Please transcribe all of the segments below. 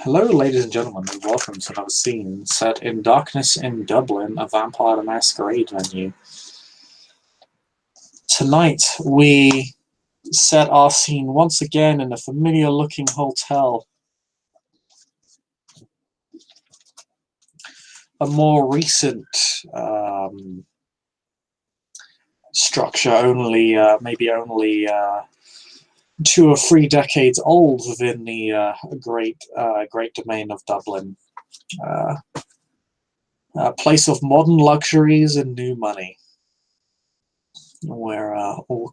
Hello, ladies and gentlemen, and welcome to another scene set in darkness in Dublin, a Vampire the Masquerade venue. Tonight, we set our scene once again in a familiar-looking hotel. A more recent structure, maybe only 2 or 3 decades old within the great domain of Dublin. A place of modern luxuries and new money, where all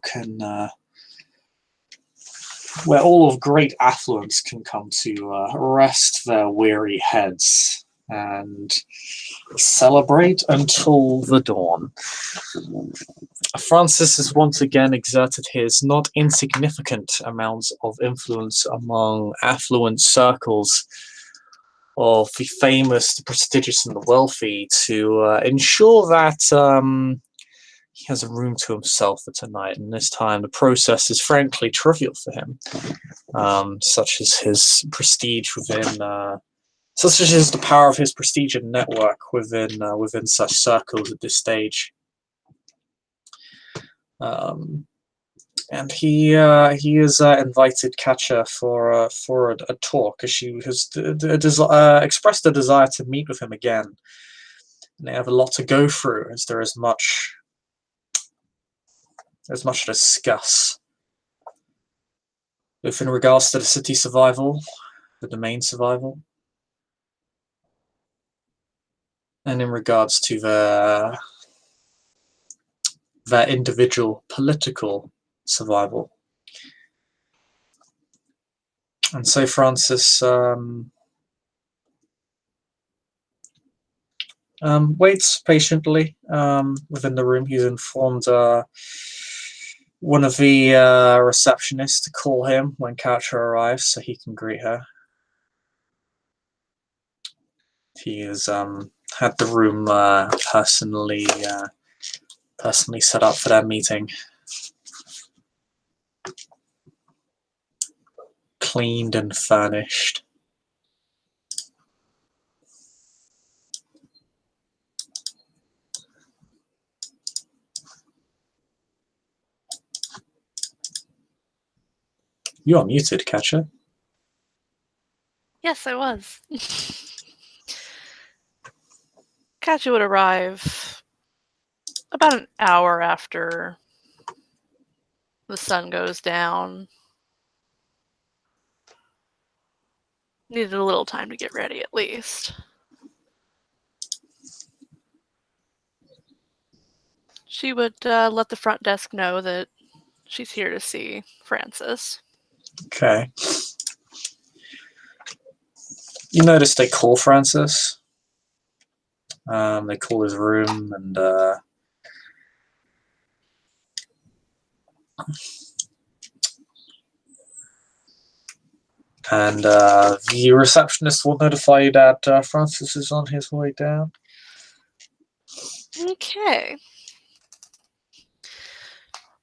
of great affluence can come to rest their weary heads and celebrate until the dawn. Francis has once again exerted his not insignificant amounts of influence among affluent circles of the famous, the prestigious, and the wealthy to ensure that he has a room to himself for tonight. And this time the process is frankly trivial for him, such as his prestige within, such as the power of his prestige and network within such circles at this stage. And he has invited Katja for a talk, as she has expressed a desire to meet with him again. And they have a lot to go through, as there is much to discuss, both in regards to the city survival, the domain survival, and in regards to their individual political survival. And so Francis waits patiently within the room. He's informed one of the receptionists to call him when Katja arrives so he can greet her. He has had the room personally set up for their meeting. Cleaned and furnished. You are muted, Katja. Yes, I was. Katja would arrive about an hour after the sun goes down. Needed a little time to get ready, at least. She would let the front desk know that she's here to see Francis. Okay. You notice they call Francis. They call his room, and the receptionist will notify you that Francis is on his way down. Okay.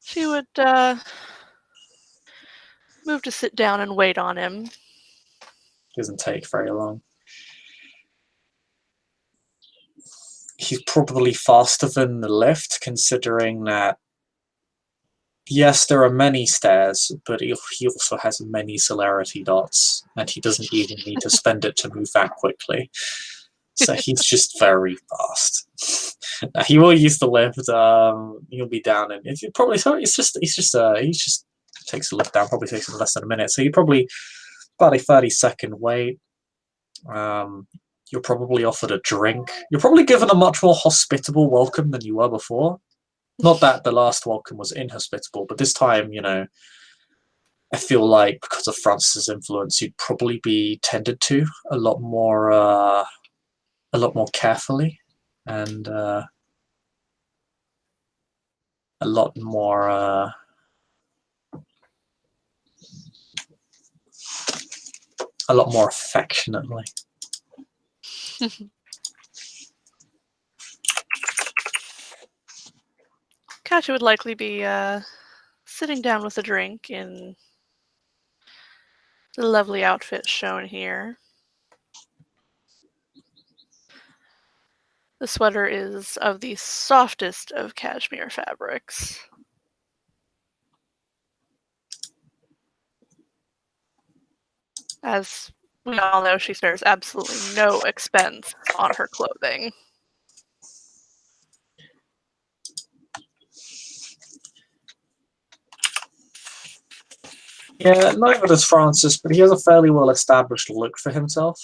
She would move to sit down and wait on him. Doesn't take very long. He's probably faster than the lift, considering that, yes, there are many stairs, but he also has many celerity dots, and he doesn't even need to spend it to move that quickly. So he's just very fast. He will use the lift. He'll be down, and he just takes the lift down. Probably takes him less than a minute. So he probably about a 30-second wait. You're probably offered a drink. You're probably given a much more hospitable welcome than you were before. Not that the last welcome was inhospitable, but this time, I feel like because of Francis's influence, you'd probably be tended to a lot more carefully, and a lot more affectionately. Katja would likely be sitting down with a drink in the lovely outfit shown here. The sweater is of the softest of cashmere fabrics. As we all know, she spares absolutely no expense on her clothing. Yeah, neither does Francis, but he has a fairly well-established look for himself.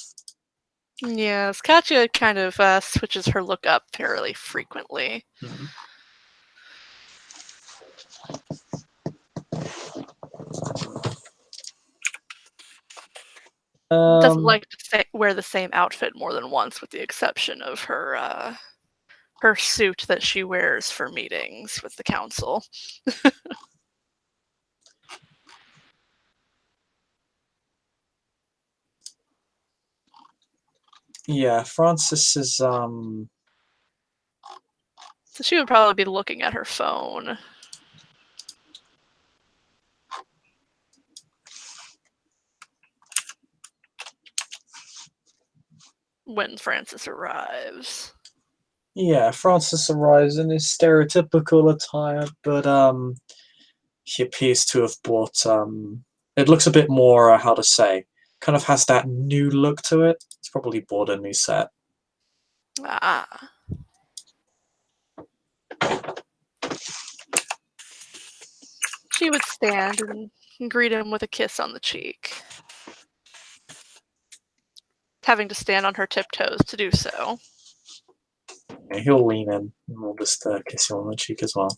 Yes, Katja kind of switches her look up fairly frequently. Doesn't like to wear the same outfit more than once, with the exception of her suit that she wears for meetings with the council. Yeah, Francis is, So she would probably be looking at her phone. When Francis arrives. Yeah, Francis arrives in his stereotypical attire, but he appears to have bought it looks a bit more how to say, kind of has that new look to it. He's probably bought a new set. Ah. She would stand and greet him with a kiss on the cheek, having to stand on her tiptoes to do so. Yeah, he'll lean in and we'll just kiss you on the cheek as well.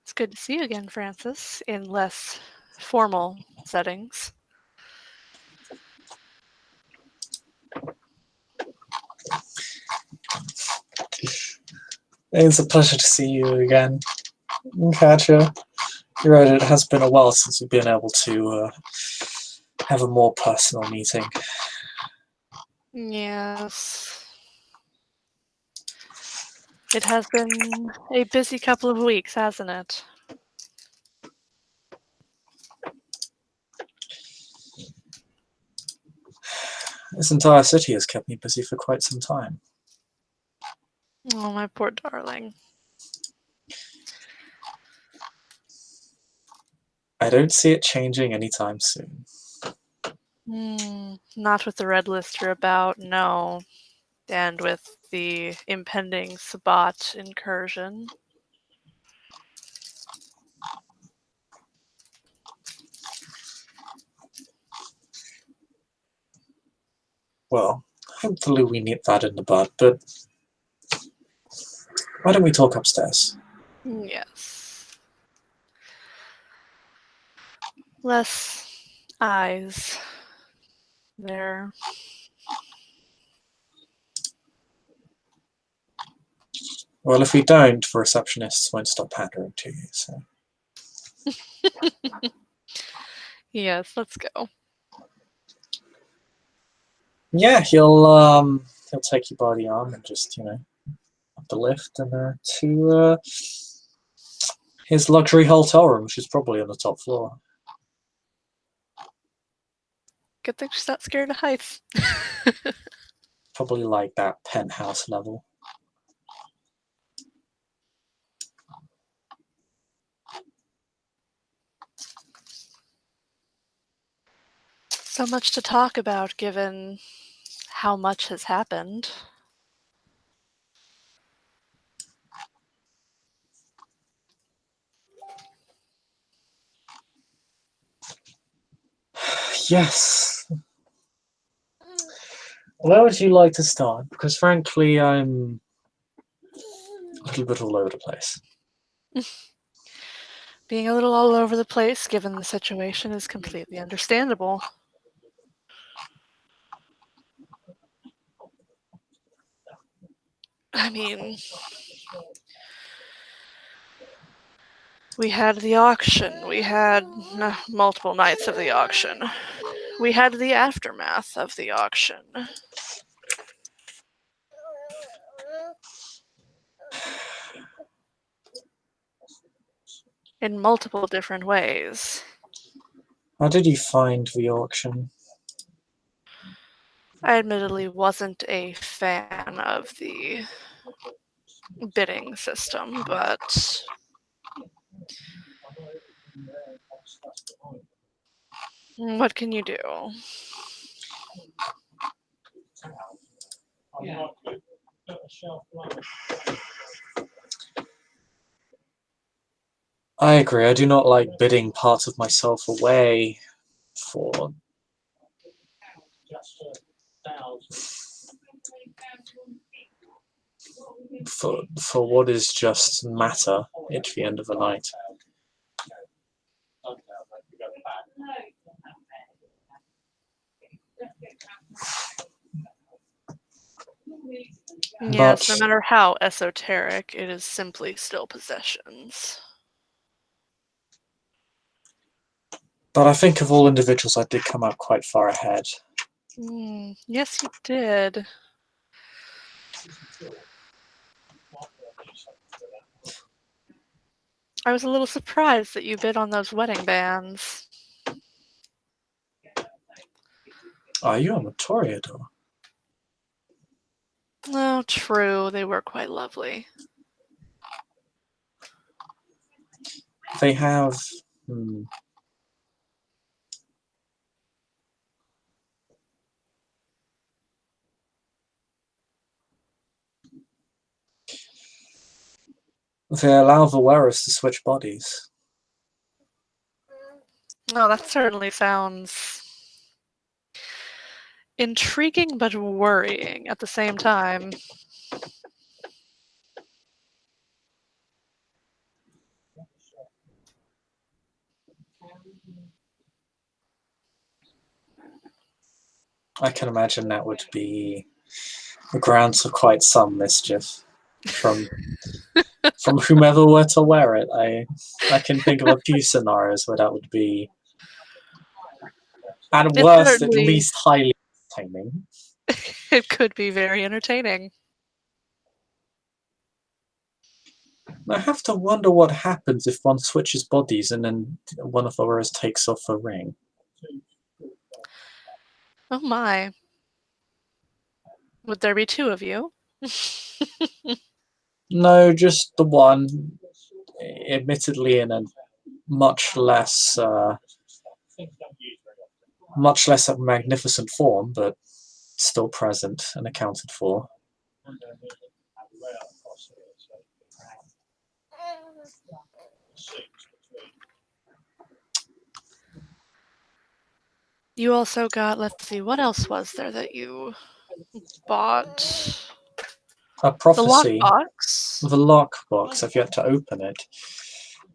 It's good to see you again, Francis, in less formal settings. It's a pleasure to see you again, Katja. You're right, it has been a while since we've been able to have a more personal meeting. Yes. It has been a busy couple of weeks, hasn't it? This entire city has kept me busy for quite some time. Oh, my poor darling. I don't see it changing anytime soon. Not with the red list you're about, no. And with the impending Sabbat incursion. Well, hopefully we nip that in the bud, but why don't we talk upstairs? Yes. Less eyes there. Well, if we don't, the receptionists won't stop pandering to you, so... Yes, let's go. Yeah, he'll take you by the arm and just, up the lift and to his luxury hotel room, which is probably on the top floor. Good thing she's not scared of heights. Probably like that penthouse level. So much to talk about given how much has happened. Yes. Where would you like to start? Because frankly, I'm a little bit all over the place. Being a little all over the place given the situation is completely understandable. I mean, we had the auction. We had multiple nights of the auction. We had the aftermath of the auction. In multiple different ways. How did you find the auction? I admittedly wasn't a fan of the bidding system, but what can you do? I agree. I do not like bidding part of myself away for what is just matter at the end of the night. Yes, no matter how esoteric, it is simply still possessions. But I think of all individuals, I did come out quite far ahead. Yes, you did. I was a little surprised that you bid on those wedding bands. Are you a Toreador? Oh, true. They were quite lovely. They have... They allow the wearers to switch bodies. Oh, that certainly sounds intriguing but worrying at the same time. I can imagine that would be the grounds for quite some mischief from whomever were to wear it. I can think of a few scenarios where that would be, at worst, at least highly entertaining. It could be very entertaining. I have to wonder what happens if one switches bodies and then one of the wearers takes off a ring. Oh my. Would there be two of you? No, just the one, admittedly in a much less magnificent form, but still present and accounted for. You also got, let's see, what else was there that you bought? A prophecy. The lockbox? The lockbox, I've yet to open it.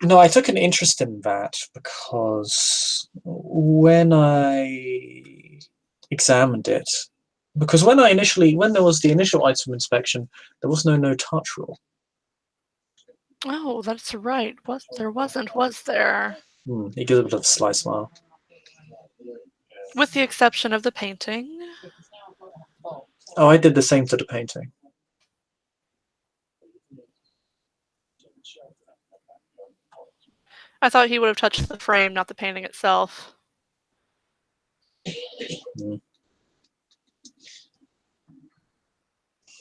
No, I took an interest in that because when I examined it, because when there was the initial item inspection, there was no touch rule. Oh, that's right. There wasn't, was there? He gives a bit of a sly smile. With the exception of the painting. Oh, I did the same to the painting. I thought he would have touched the frame, not the painting itself.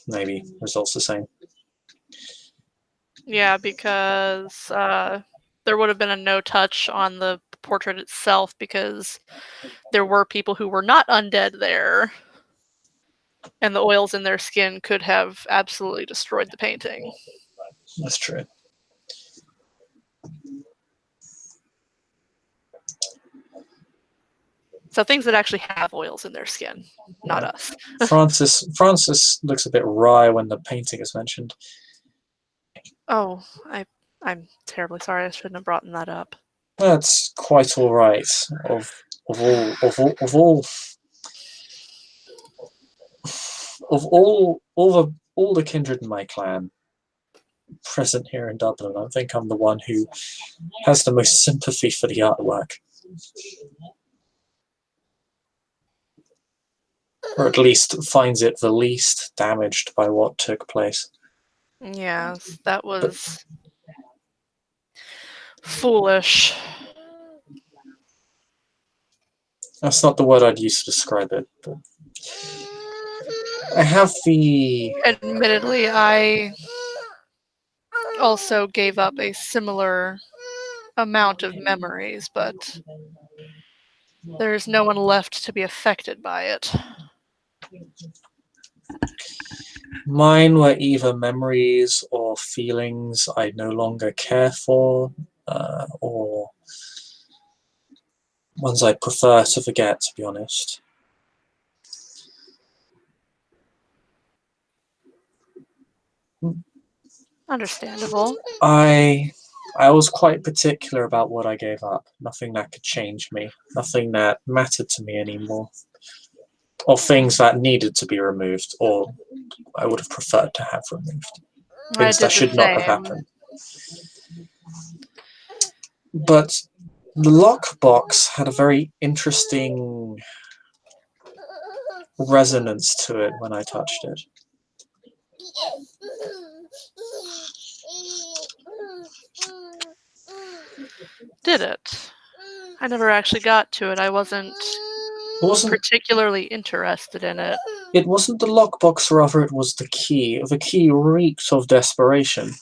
Maybe results the same. Yeah, because there would have been a no touch on the portrait itself because there were people who were not undead there, and the oils in their skin could have absolutely destroyed the painting. That's true. So things that actually have oils in their skin, not us. Francis looks a bit wry when the painting is mentioned. Oh, I'm terribly sorry. I shouldn't have brought that up. That's quite all right. Of all the kindred in my clan present here in Dublin, I think I'm the one who has the most sympathy for the artwork. Or at least finds it the least damaged by what took place. Yes, that was foolish. That's not the word I'd use to describe it. But I have the... Admittedly, I also gave up a similar amount of memories, but there's no one left to be affected by it. Mine were either memories or feelings I no longer care for, or ones I prefer to forget, to be honest. Understandable. I was quite particular about what I gave up. Nothing that could change me. Nothing that mattered to me anymore. Or things that needed to be removed, or I would have preferred to have removed. I Things that did the should not have same. happened. But the lockbox had a very interesting resonance to it when I touched it. Did it? I never actually got to it. I wasn't particularly interested in it. It wasn't the lockbox, rather it was the key. The key reeked of desperation.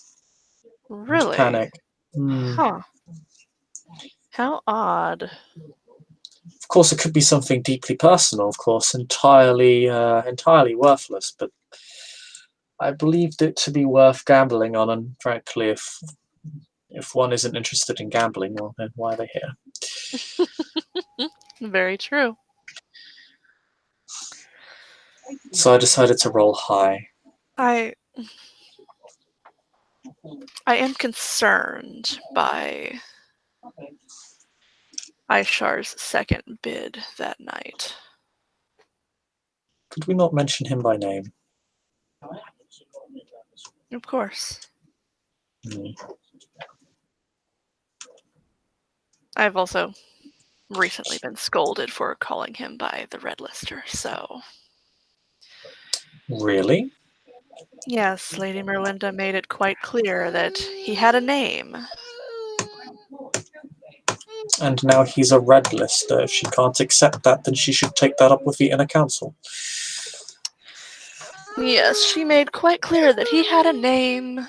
Really? Panic. Huh. How odd. Of course, it could be something deeply personal, of course, entirely worthless, but I believed it to be worth gambling on, and frankly, if one isn't interested in gambling, well, then why are they here? Very true. So I decided to roll high. I am concerned by Aishar's second bid that night. Could we not mention him by name? Of course. I've also recently been scolded for calling him by the Red Lister, so... Really? Yes, Lady Merlinda made it quite clear that he had a name. And now he's a Red Lister. If she can't accept that, then she should take that up with the Inner Council. Yes, she made quite clear that he had a name,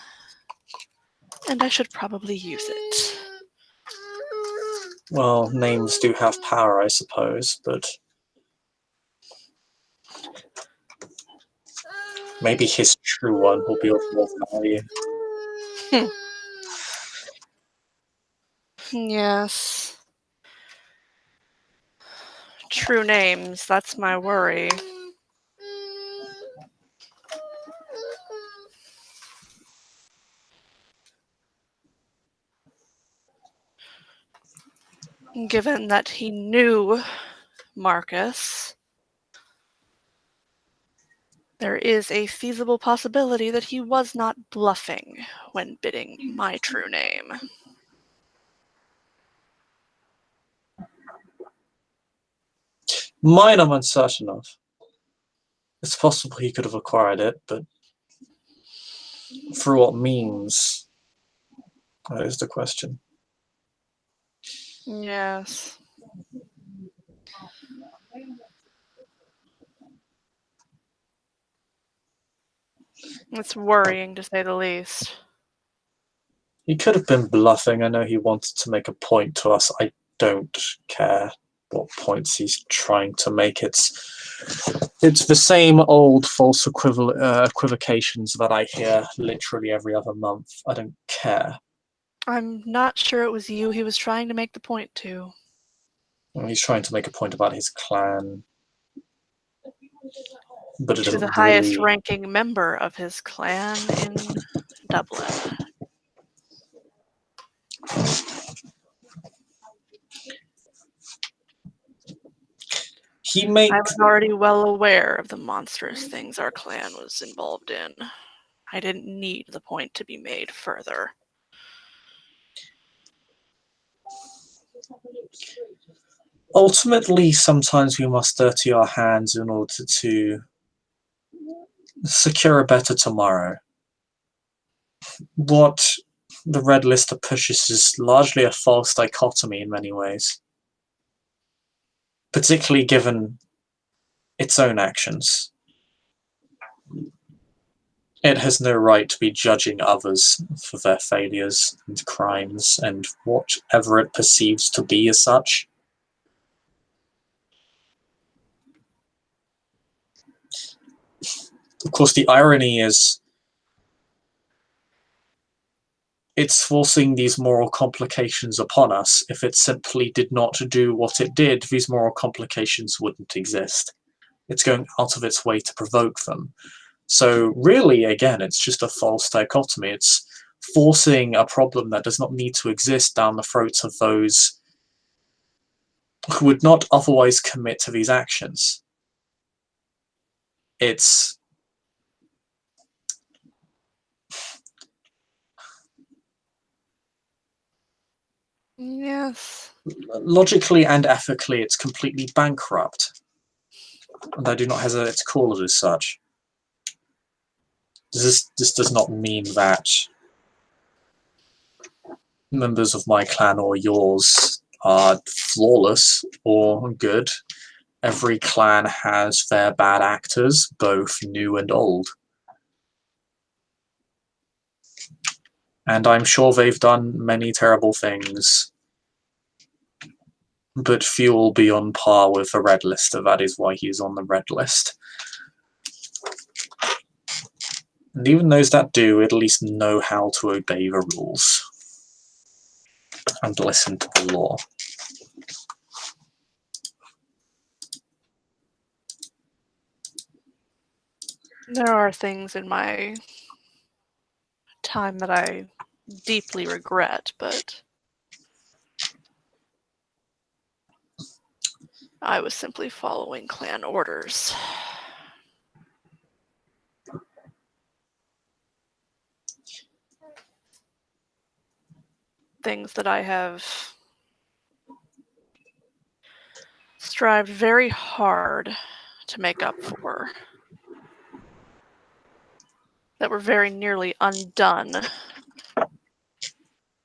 and I should probably use it. Well, names do have power, I suppose, but maybe his true one will be of more value. Yes. True names, that's my worry. Given that he knew Marcus, there is a feasible possibility that he was not bluffing when bidding my true name. Mine I'm uncertain of. It's possible he could have acquired it, but through what means? That is the question. Yes. It's worrying, to say the least. He could have been bluffing. I know he wanted to make a point to us. I don't care what points he's trying to make. It's the same old false equivocations that I hear literally every other month. I don't care. I'm not sure it was you he was trying to make the point to. Well, he's trying to make a point about his clan. But it To the doesn't highest really... ranking member of his clan in Dublin. He makes... I was already well aware of the monstrous things our clan was involved in. I didn't need the point to be made further. Ultimately, sometimes we must dirty our hands in order to secure a better tomorrow. What the Red Lister pushes is largely a false dichotomy in many ways, particularly given its own actions. It has no right to be judging others for their failures and crimes and whatever it perceives to be as such. Of course, the irony is it's forcing these moral complications upon us. If it simply did not do what it did, these moral complications wouldn't exist. It's going out of its way to provoke them. So really, again, it's just a false dichotomy. It's forcing a problem that does not need to exist down the throats of those who would not otherwise commit to these actions. It's Yes. logically and ethically, it's completely bankrupt. And I do not hesitate to call it as such. This does not mean that members of my clan or yours are flawless or good. Every clan has their bad actors, both new and old. And I'm sure they've done many terrible things, but few will be on par with the Red Lister. That is why he's on the Red List. And even those that do at least know how to obey the rules and listen to the law. There are things in my time that I deeply regret, but I was simply following clan orders. Things that I have strived very hard to make up for, that were very nearly undone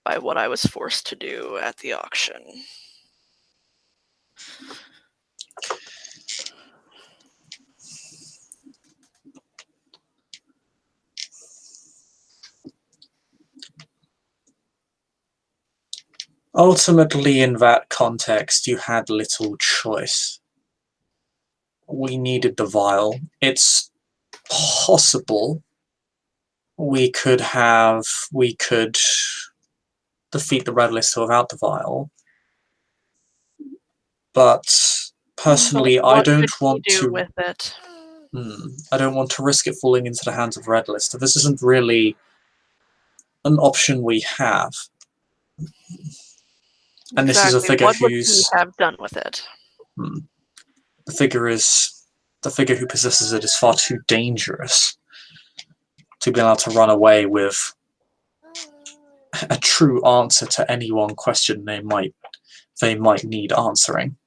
by what I was forced to do at the auction. Ultimately, in that context, you had little choice. We needed the vial. It's possible we could defeat the Red List without the vial. But personally, I don't want to do with it. I don't want to risk it falling into the hands of Red List. This isn't really an option we have. And this is a figure what who's... would he have done with it? The figure who possesses it is far too dangerous to be allowed to run away with a true answer to any one question they might need answering.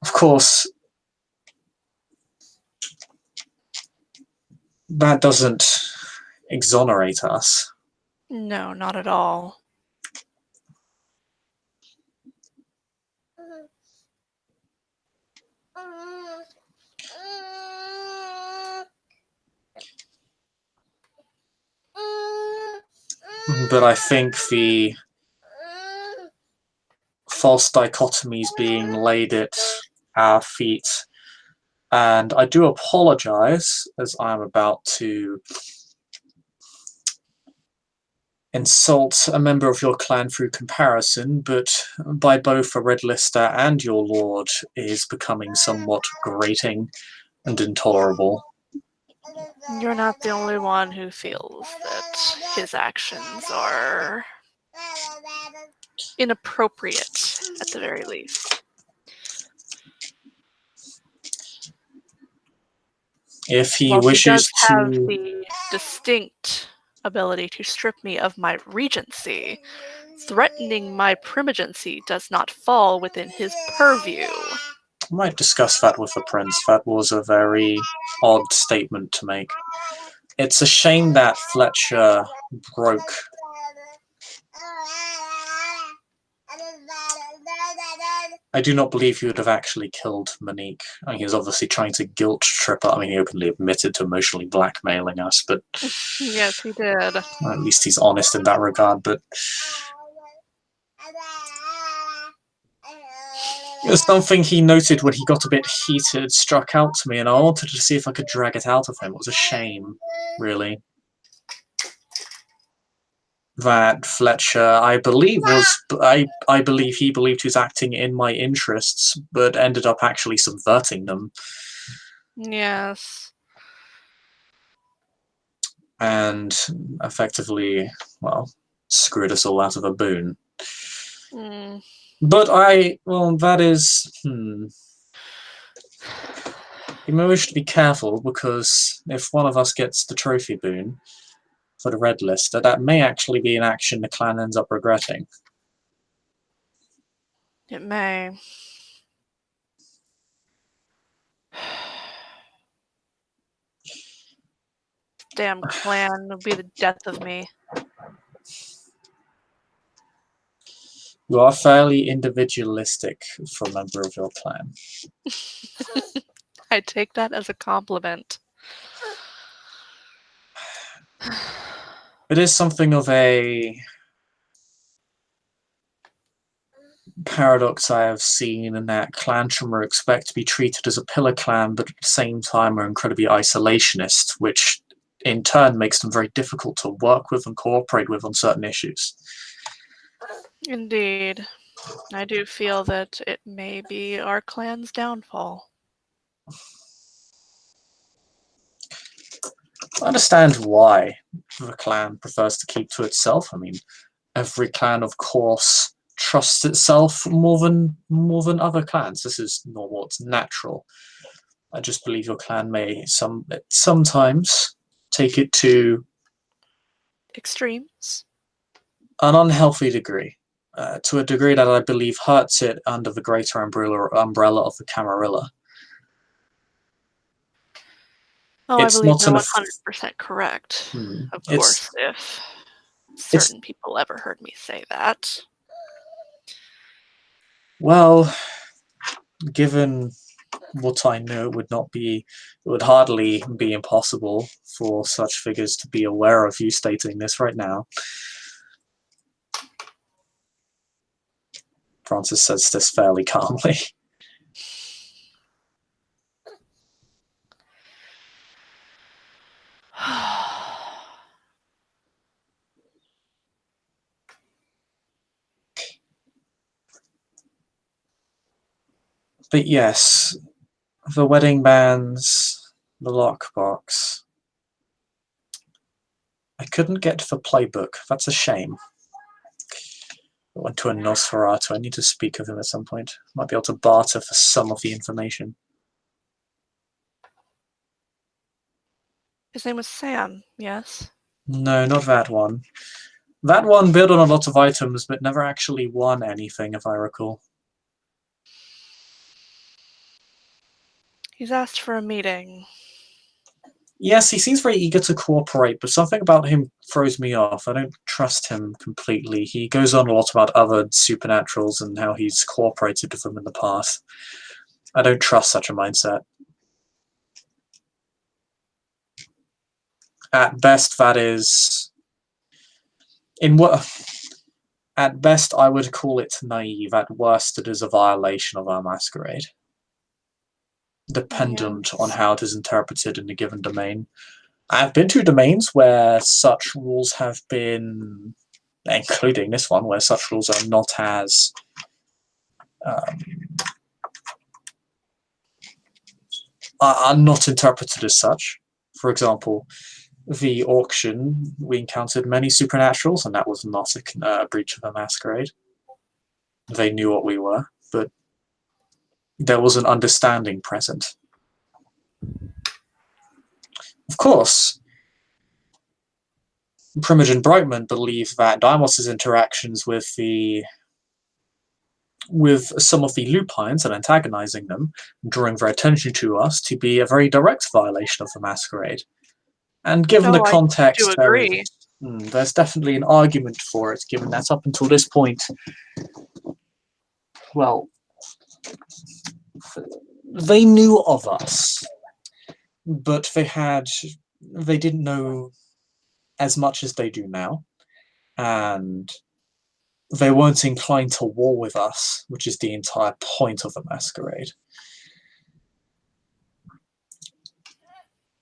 Of course, that doesn't exonerate us. No, not at all. But I think the false dichotomies being laid at our feet, and I do apologize as I'm about to insult a member of your clan through comparison, but by both a Red Lister and your lord is becoming somewhat grating and intolerable. You're not the only one who feels that his actions are inappropriate, at the very least. If he While wishes he does to... have the distinct ability to strip me of my regency, threatening my primogency does not fall within his purview. I might discuss that with the prince. That was a very odd statement to make. It's a shame that Fletcher I do not believe he would have actually killed Monique. I mean, he was obviously trying to guilt trip her. I mean, he openly admitted to emotionally blackmailing us, but Yes, he did. at least he's honest in that regard. But something he noted when he got a bit heated struck out to me, and I wanted to see if I could drag it out of him. It was a shame, really. That Fletcher, I believe, I believe he believed he was acting in my interests, but ended up actually subverting them. Yes. And effectively, well, screwed us all out of a boon. But that is, you may wish to be careful, because if one of us gets the trophy boon for the red list, that may actually be an action the clan ends up regretting. It may. Damn clan will be the death of me. You are fairly individualistic for a member of your clan. I take that as a compliment. It is something of a paradox I have seen, in that clan Tremor expect to be treated as a pillar clan, but at the same time are incredibly isolationist, which in turn makes them very difficult to work with and cooperate with on certain issues. Indeed. I do feel that it may be our clan's downfall. I understand why the clan prefers to keep to itself. I mean, every clan, of course, trusts itself more than other clans. This is normal, it's natural. I just believe your clan may sometimes take it to extremes, an unhealthy degree, to a degree that I believe hurts it under the greater umbrella of the Camarilla. Oh, It's I believe not you're an 100% correct. Of course, if certain people ever heard me say that. Well, given what I know, it would hardly be impossible for such figures to be aware of you stating this right now. Francis says this fairly calmly. But yes, the wedding bands, the lockbox. I couldn't get the playbook. That's a shame. I went to a Nosferatu. I need to speak of him at some point. Might be able to barter for some of the information. His name was Sam, yes? No, not that one. That one bid on a lot of items, but never actually won anything, if I recall. He's asked for a meeting. Yes, he seems very eager to cooperate, but something about him throws me off. I don't trust him completely. He goes on a lot about other supernaturals and how he's cooperated with them in the past. I don't trust such a mindset. At best, that is... At best, I would call it naive. At worst, it is a violation of our masquerade. Dependent on how it is interpreted in a given domain. I've been to domains where such rules have been, including this one, where such rules are not as are not interpreted as such. For example, the auction, we encountered many supernaturals, and that was not a breach of the masquerade. They knew what we were, but there was an understanding present. Of course, Primogen Brightman believed that Deimos' interactions with some of the lupines and antagonizing them, drawing their attention to us, to be a very direct violation of the masquerade. And given the context, I do agree. There's definitely an argument for it, given that up until this point, well, They knew of us, but they didn't know as much as they do now, and they weren't inclined to war with us, which is the entire point of the masquerade.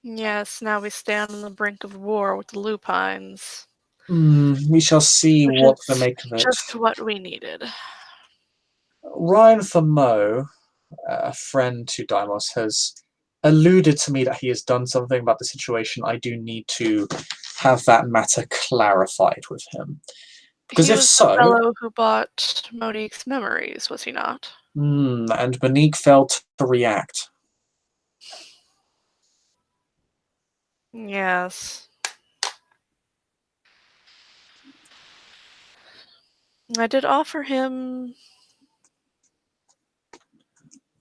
Yes, now we stand on the brink of war with the lupines. We shall see Which what they is make of it. just what we needed. Ryan Famo, a friend to Deimos, has alluded to me that he has done something about the situation. I do need to have that matter clarified with him. Because He if was so... the fellow who bought Monique's memories, was he not? And Monique failed to react. Yes. I did offer him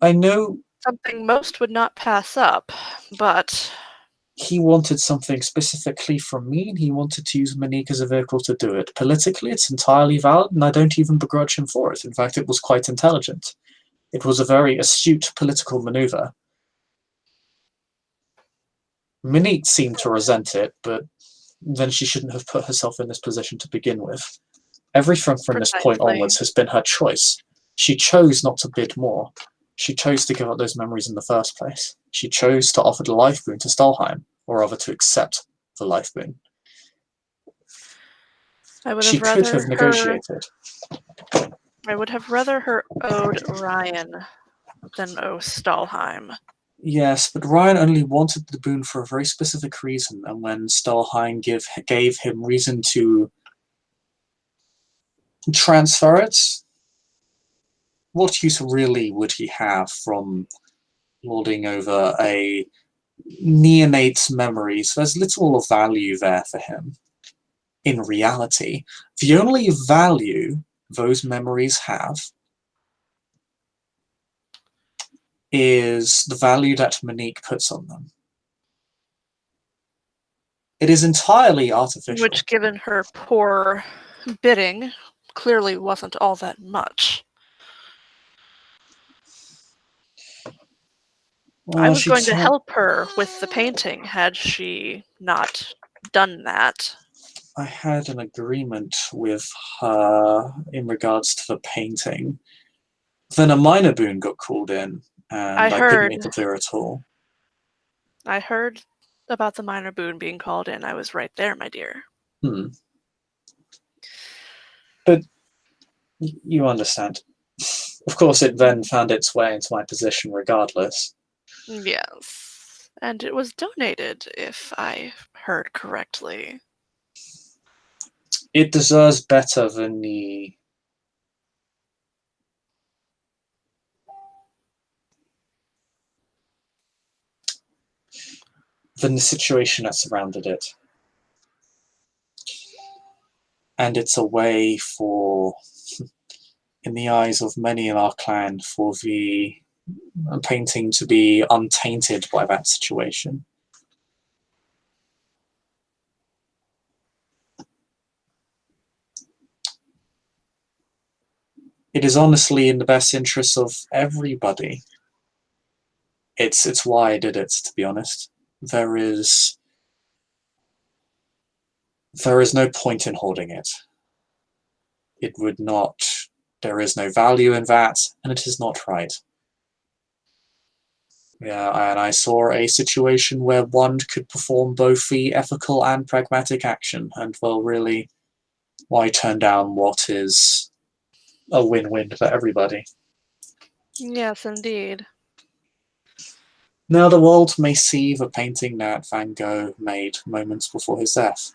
I know something most would not pass up, but he wanted something specifically from me, and he wanted to use Monique as a vehicle to do it. Politically, it's entirely valid, and I don't even begrudge him for it. In fact, it was quite intelligent. It was a very astute political maneuver. Monique seemed to resent it, but then she shouldn't have put herself in this position to begin with. Everything from this point precisely. onwards has been her choice. She chose not to bid more. She chose to give up those memories in the first place. She chose to offer the life boon to Stalheim, or rather to accept the life boon. She could have negotiated. I would have rather her owed Ryan than owe Stalheim. Yes, but Ryan only wanted the boon for a very specific reason, and when Stalheim gave him reason to transfer it, what use really would he have from lording over a neonate's memories? There's little value there for him. In reality, the only value those memories have is the value that Monique puts on them. It is entirely artificial. Which, given her poor bidding, clearly wasn't all that much. Well, I was going to help her with the painting had she not done that. I had an agreement with her in regards to the painting. Then a minor boon got called in, and I couldn't interfere at all. I heard about the minor boon being called in. I was right there, my dear. But you understand. Of course, it then found its way into my possession regardless. Yes. And it was donated, if I heard correctly. It deserves better than the situation that surrounded it. And it's a way for, in the eyes of many in our clan, for the painting to be untainted by that situation. It is honestly in the best interest of everybody. It's why I did it, to be honest. There is no point in holding it. It would not... There is no value in that, and it is not right. Yeah, and I saw a situation where one could perform both the ethical and pragmatic action, and well, really, why turn down what is a win-win for everybody? Yes, indeed. Now the world may see the painting that Van Gogh made moments before his death,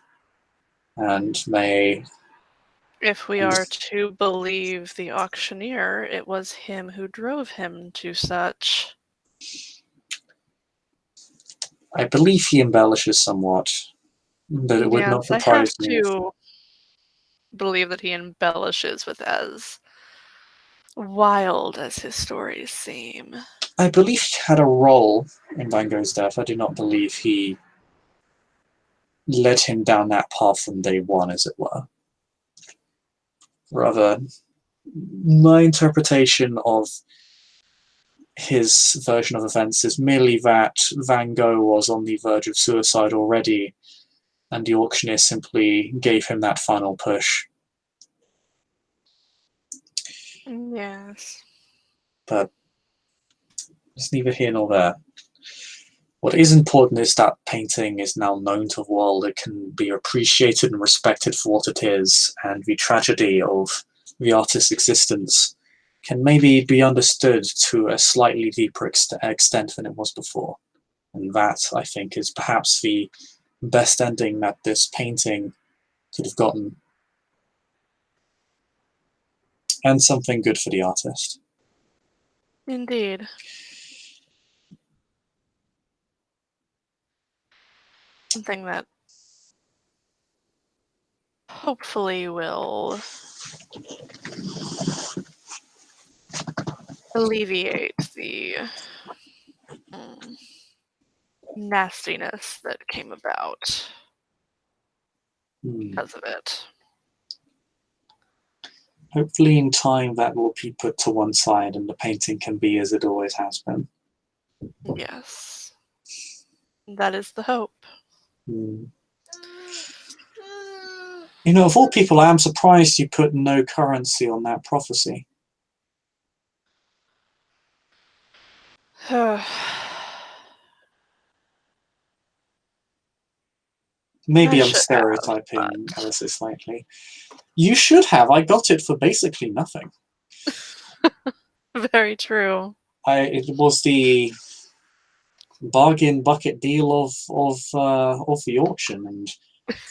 and may... If we are to believe the auctioneer, it was him who drove him to such. I believe he embellishes somewhat, but it would not surprise me. I have to believe that he embellishes with as wild as his stories seem. I believe he had a role in Van Gogh's death. I do not believe he led him down that path from day one, as it were. Rather, my interpretation of his version of events is merely that Van Gogh was on the verge of suicide already, and the auctioneer simply gave him that final push. Yes. But it's neither here nor there. What is important is that painting is now known to the world. It can be appreciated and respected for what it is, and the tragedy of the artist's existence can maybe be understood to a slightly deeper extent than it was before. And that, I think, is perhaps the best ending that this painting could have gotten. And something good for the artist. Indeed. Something that hopefully will alleviate the nastiness that came about because of it. Hopefully in time that will be put to one side and the painting can be as it always has been. Yes. That is the hope. You know, of all people, I am surprised you put no currency on that prophecy. Maybe I'm stereotyping Alice slightly. You should have. I got it for basically nothing. Very true. It was the bargain bucket deal of the auction, and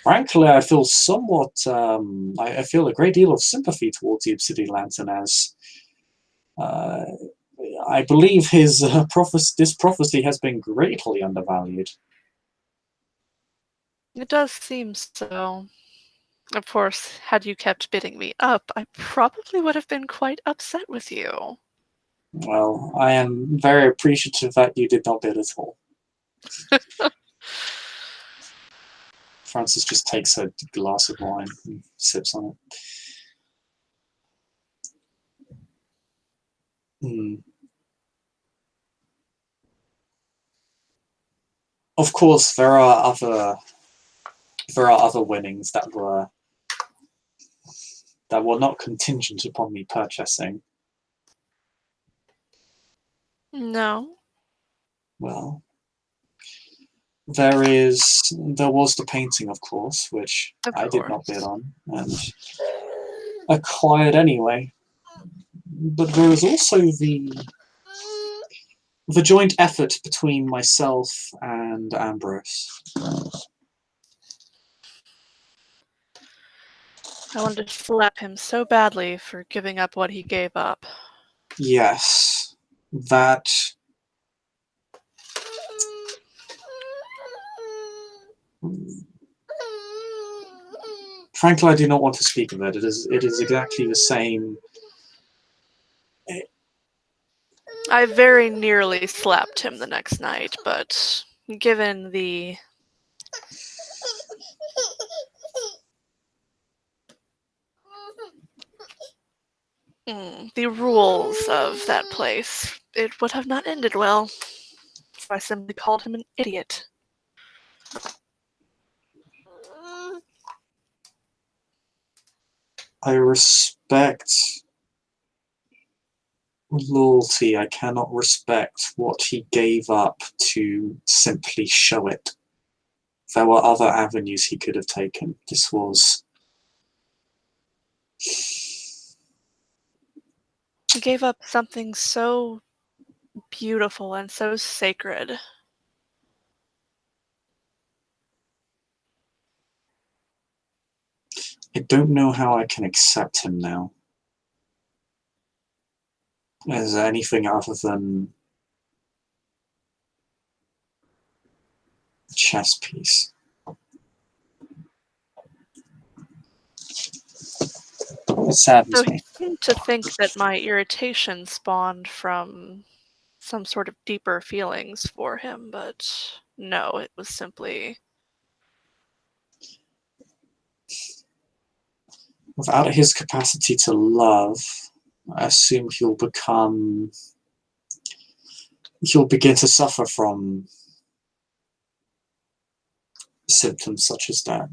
frankly, I feel somewhat. I feel a great deal of sympathy towards the Obsidian Lantern, as I believe his this prophecy has been greatly undervalued. It does seem so. Of course, had you kept bidding me up, I probably would have been quite upset with you. Well, I am very appreciative that you did not bid at all. Francis just takes a glass of wine and sips on it. Of course, there are other winnings that were not contingent upon me purchasing. No. Well, there was the painting, of course, which I did not bid on and acquired anyway. But there is also the joint effort between myself and Ambrose. I wanted to slap him so badly for giving up what he gave up. Yes, that. Frankly, I do not want to speak of it. It is exactly the same. I very nearly slapped him the next night, but given the rules of that place, it would have not ended well. So I simply called him an idiot. I respect loyalty. I cannot respect what he gave up to simply show it. There were other avenues he could have taken. This was... He gave up something so beautiful and so sacred. I don't know how I can accept him now as anything other than a chess piece. It saddens So me. he seemed to think that my irritation spawned from some sort of deeper feelings for him, but no, it was simply... Without his capacity to love, I assume he'll become you'll begin to suffer from symptoms such as that.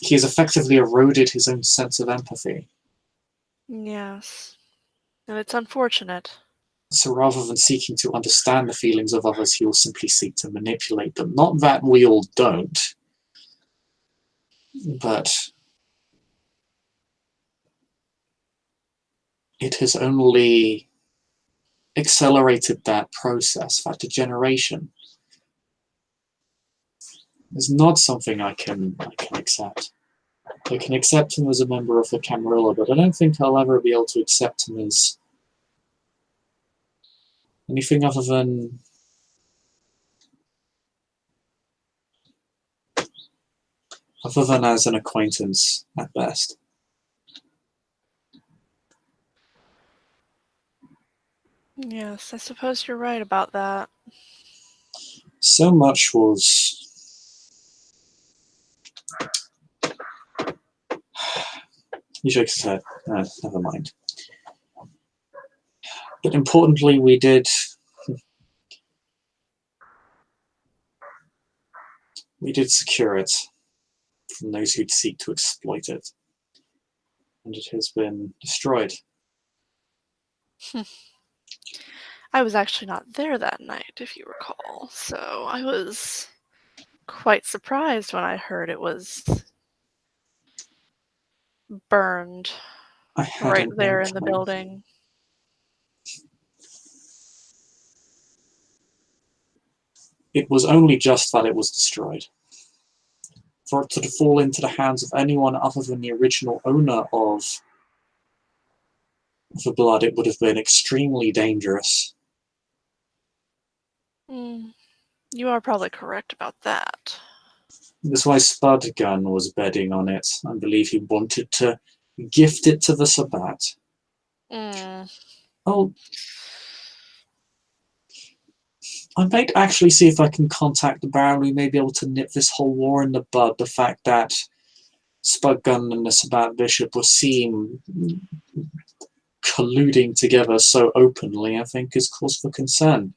He has effectively eroded his own sense of empathy. Yes. And it's unfortunate. So rather than seeking to understand the feelings of others, he will simply seek to manipulate them. Not that we all don't, but it has only accelerated that process, that degeneration. It's not something I can accept. I can accept him as a member of the Camarilla, but I don't think I'll ever be able to accept him as anything other than as an acquaintance at best. Yes, I suppose you're right about that. So much was... He shakes his head. Never mind. But importantly, we did secure it from those who'd seek to exploit it. And it has been destroyed. I was actually not there that night, if you recall, so I was quite surprised when I heard it was burned right there in the building. It was only just that it was destroyed. For it to fall into the hands of anyone other than the original owner of the blood, it would have been extremely dangerous. You are probably correct about that. That's why Spudgun was betting on it. I believe he wanted to gift it to the Sabbat. Oh, I might actually see if I can contact the Baron. We may be able to nip this whole war in the bud. The fact that Spudgun and the Sabbat Bishop were seen colluding together so openly, I think, is cause for concern.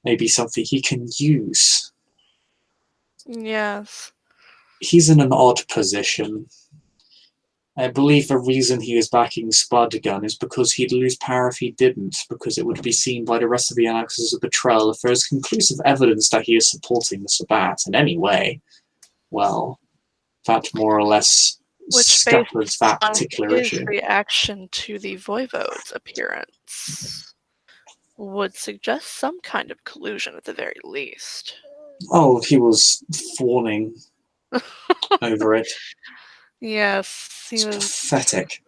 Maybe something he can use. Yes. He's in an odd position. I believe the reason he is backing Spudgun is because he'd lose power if he didn't, because it would be seen by the rest of the Anarchists as a betrayal. If there's conclusive evidence that he is supporting the Sabbat in any way, well, that more or less scatters that particular issue. His reaction to the Voivode's appearance would suggest some kind of collusion at the very least. Oh, he was fawning over it. Yes, he was pathetic.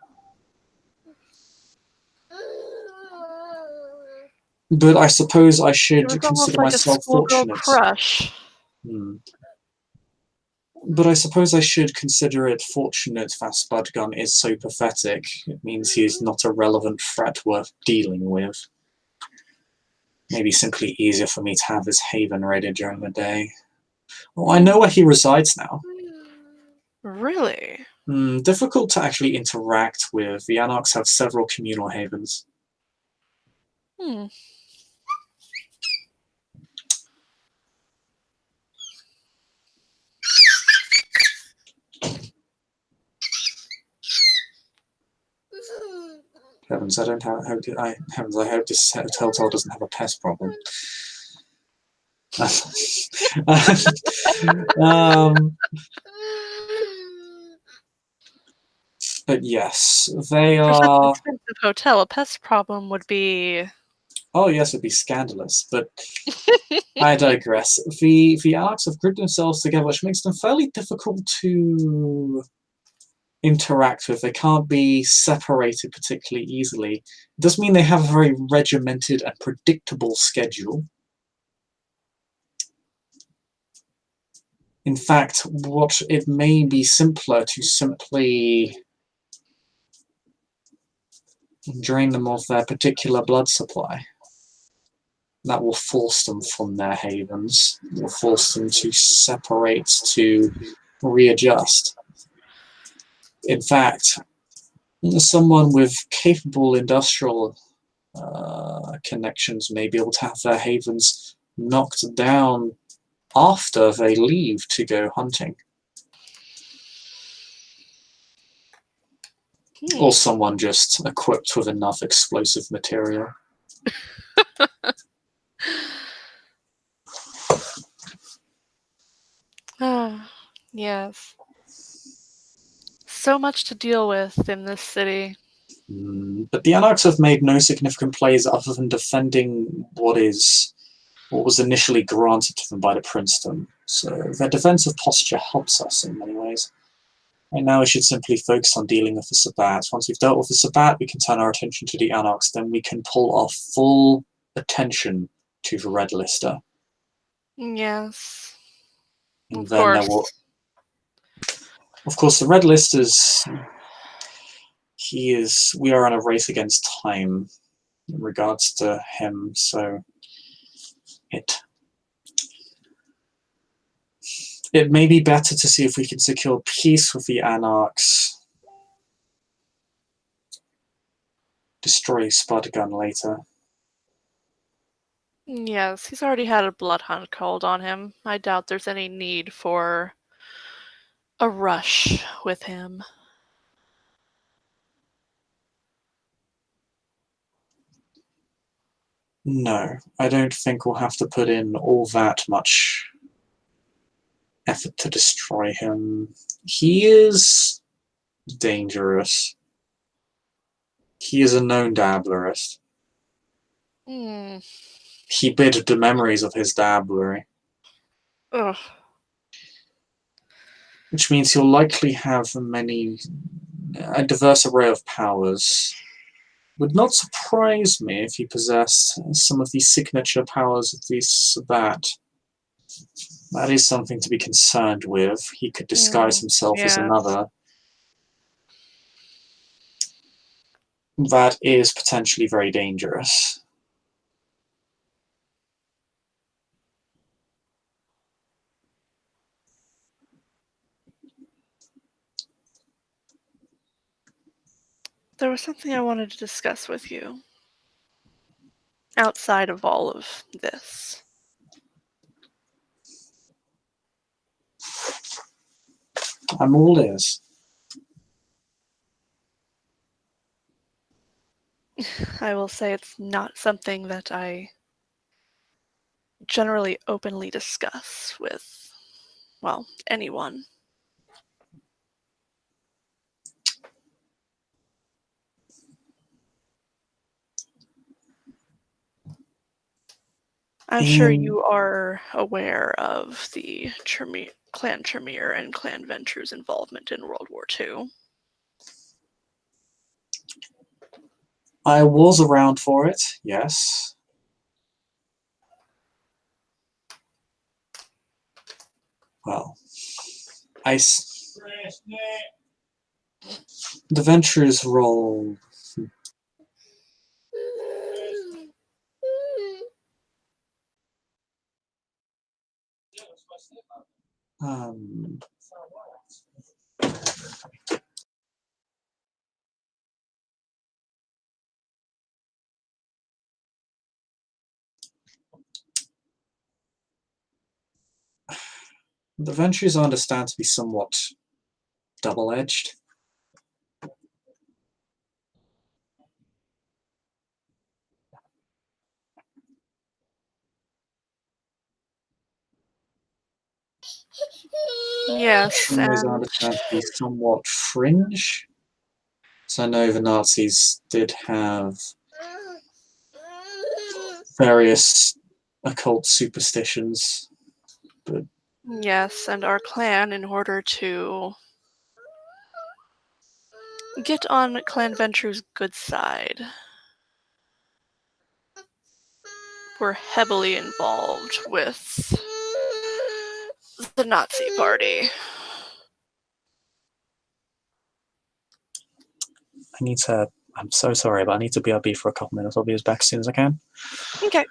But I suppose I should consider myself fortunate. Crush. But I suppose I should consider it fortunate that Spudgun is so pathetic. It means he is not a relevant threat worth dealing with. Maybe simply easier for me to have his haven raided during the day. Oh, I know where he resides now. Really? Difficult to actually interact with. The Anarchs have several communal havens. Heavens, I hope this hotel doesn't have a pest problem. But yes, they are... For such an expensive hotel, a pest problem would be... Oh yes, it'd be scandalous, but I digress. The Anarchs have grouped themselves together, which makes them fairly difficult to interact with. They can't be separated particularly easily. It does mean they have a very regimented and predictable schedule. In fact, what it may be simpler to simply drain them of their particular blood supply. That will force them from their havens. It will force them to separate, to readjust. In fact, Someone with capable industrial connections may be able to have their havens knocked down after they leave to go hunting. Or someone just equipped with enough explosive material. Yes. So much to deal with in this city. But the Anarchs have made no significant plays other than defending what was initially granted to them by the princedom. So their defensive posture helps us in many ways. Right now we should simply focus on dealing with the Sabbat. Once we've dealt with the Sabbat, we can turn our attention to the Anarchs, then we can pull our full attention to the Red Lister. Yes. And of then course. there will... Of course, the Red Lister's... We are in a race against time in regards to him, so it may be better to see if we can secure peace with the Anarchs. Destroy Spudgun later. Yes, he's already had a bloodhound called on him. I doubt there's any need for a rush with him. No, I don't think we'll have to put in all that much effort to destroy him. He is dangerous. He is a known dabblerist. He bid the memories of his dabblery. Ugh. Which means he'll likely have a diverse array of powers. Would not surprise me if he possessed some of the signature powers of the Sabbat. That is something to be concerned with. He could disguise himself as another. That is potentially very dangerous. There was something I wanted to discuss with you. Outside of all of this. I'm all ears. I will say it's not something that I generally openly discuss with, well, anyone. I'm sure you are aware of the Clan Tremere and Clan Venture's involvement in World War II. I was around for it, yes. Well, the Venture's role... The Ventures I understand to be somewhat double-edged. Yes, Some ways I understand to be somewhat fringe. So I know the Nazis did have various occult superstitions, but... Yes, and our clan, in order to get on Clan Venture's good side, were heavily involved with the Nazi Party. I'm so sorry, but I need to BRB for a couple minutes. I'll be as back as soon as I can. Okay.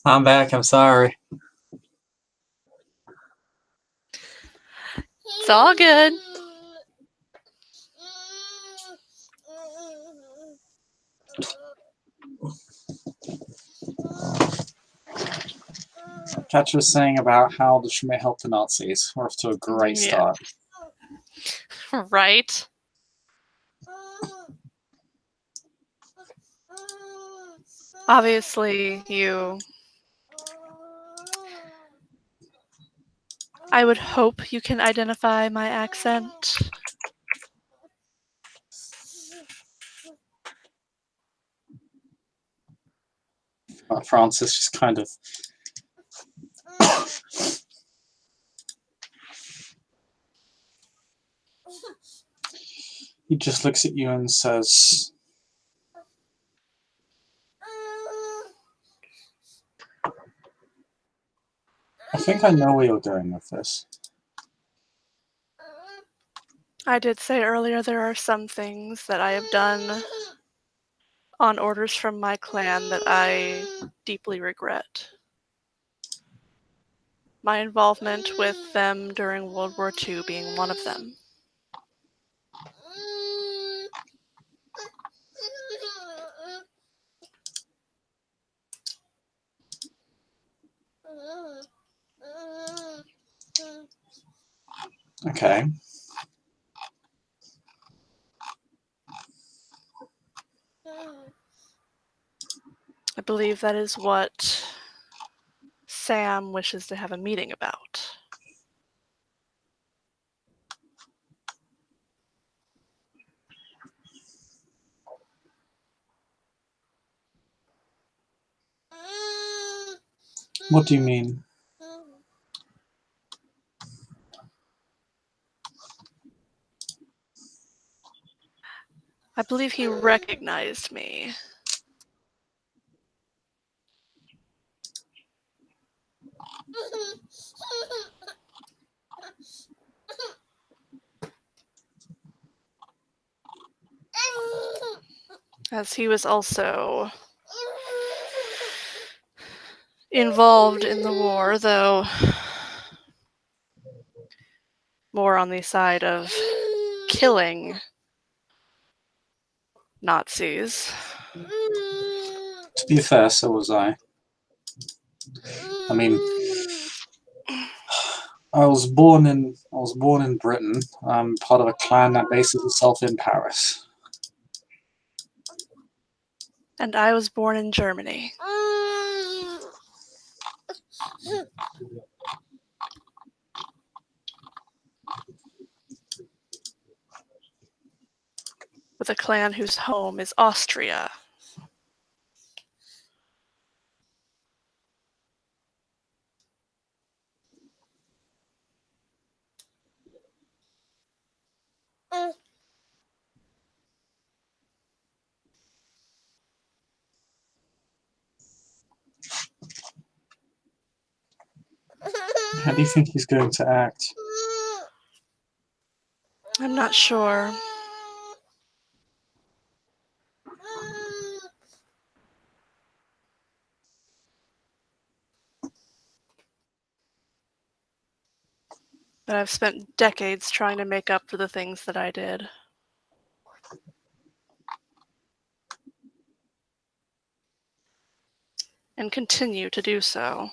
I'm back, I'm sorry. It's all good. Katja was saying about how the Schmidt helped the Nazis. We're off to a great start. Right. Obviously, I would hope you can identify my accent. Francis just kind of... He just looks at you and says... I think I know where you're going with this. I did say earlier there are some things that I have done on orders from my clan that I deeply regret. My involvement with them during World War II being one of them. Okay. I believe that is what Sam wishes to have a meeting about. What do you mean? I believe he recognized me. As he was also involved in the war, though more on the side of killing Nazis. To be fair, so was I. I mean, I was born in Britain. I'm part of a clan that bases itself in Paris. And I was born in Germany. With a clan whose home is Austria. How do you think he's going to act? I'm not sure. But I've spent decades trying to make up for the things that I did. And continue to do so.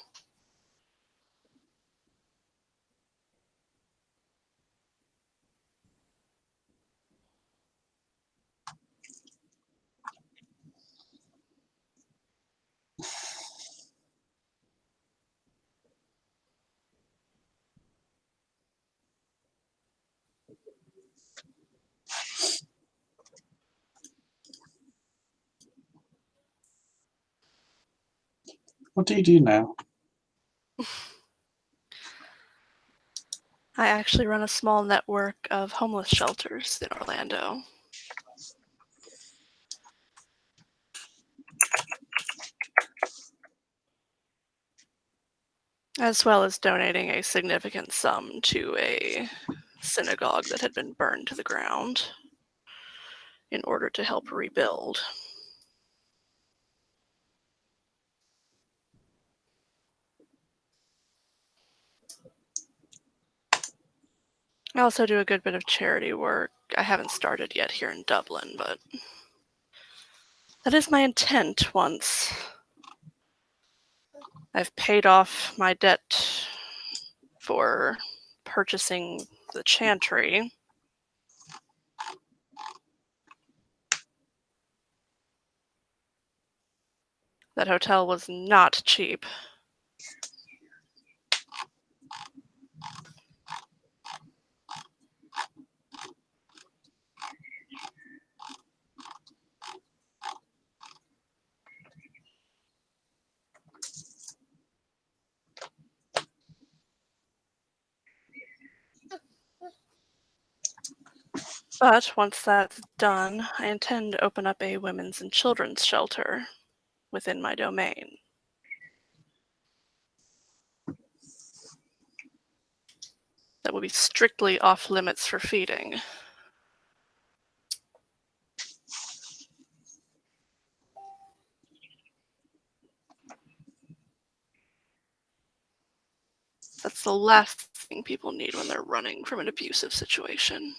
What do you do now? I actually run a small network of homeless shelters in Orlando. As well as donating a significant sum to a synagogue that had been burned to the ground in order to help rebuild. I also do a good bit of charity work. I haven't started yet here in Dublin, but that is my intent once I've paid off my debt for purchasing the chantry. That hotel was not cheap. But once that's done, I intend to open up a women's and children's shelter within my domain. That will be strictly off limits for feeding. That's the last thing people need when they're running from an abusive situation.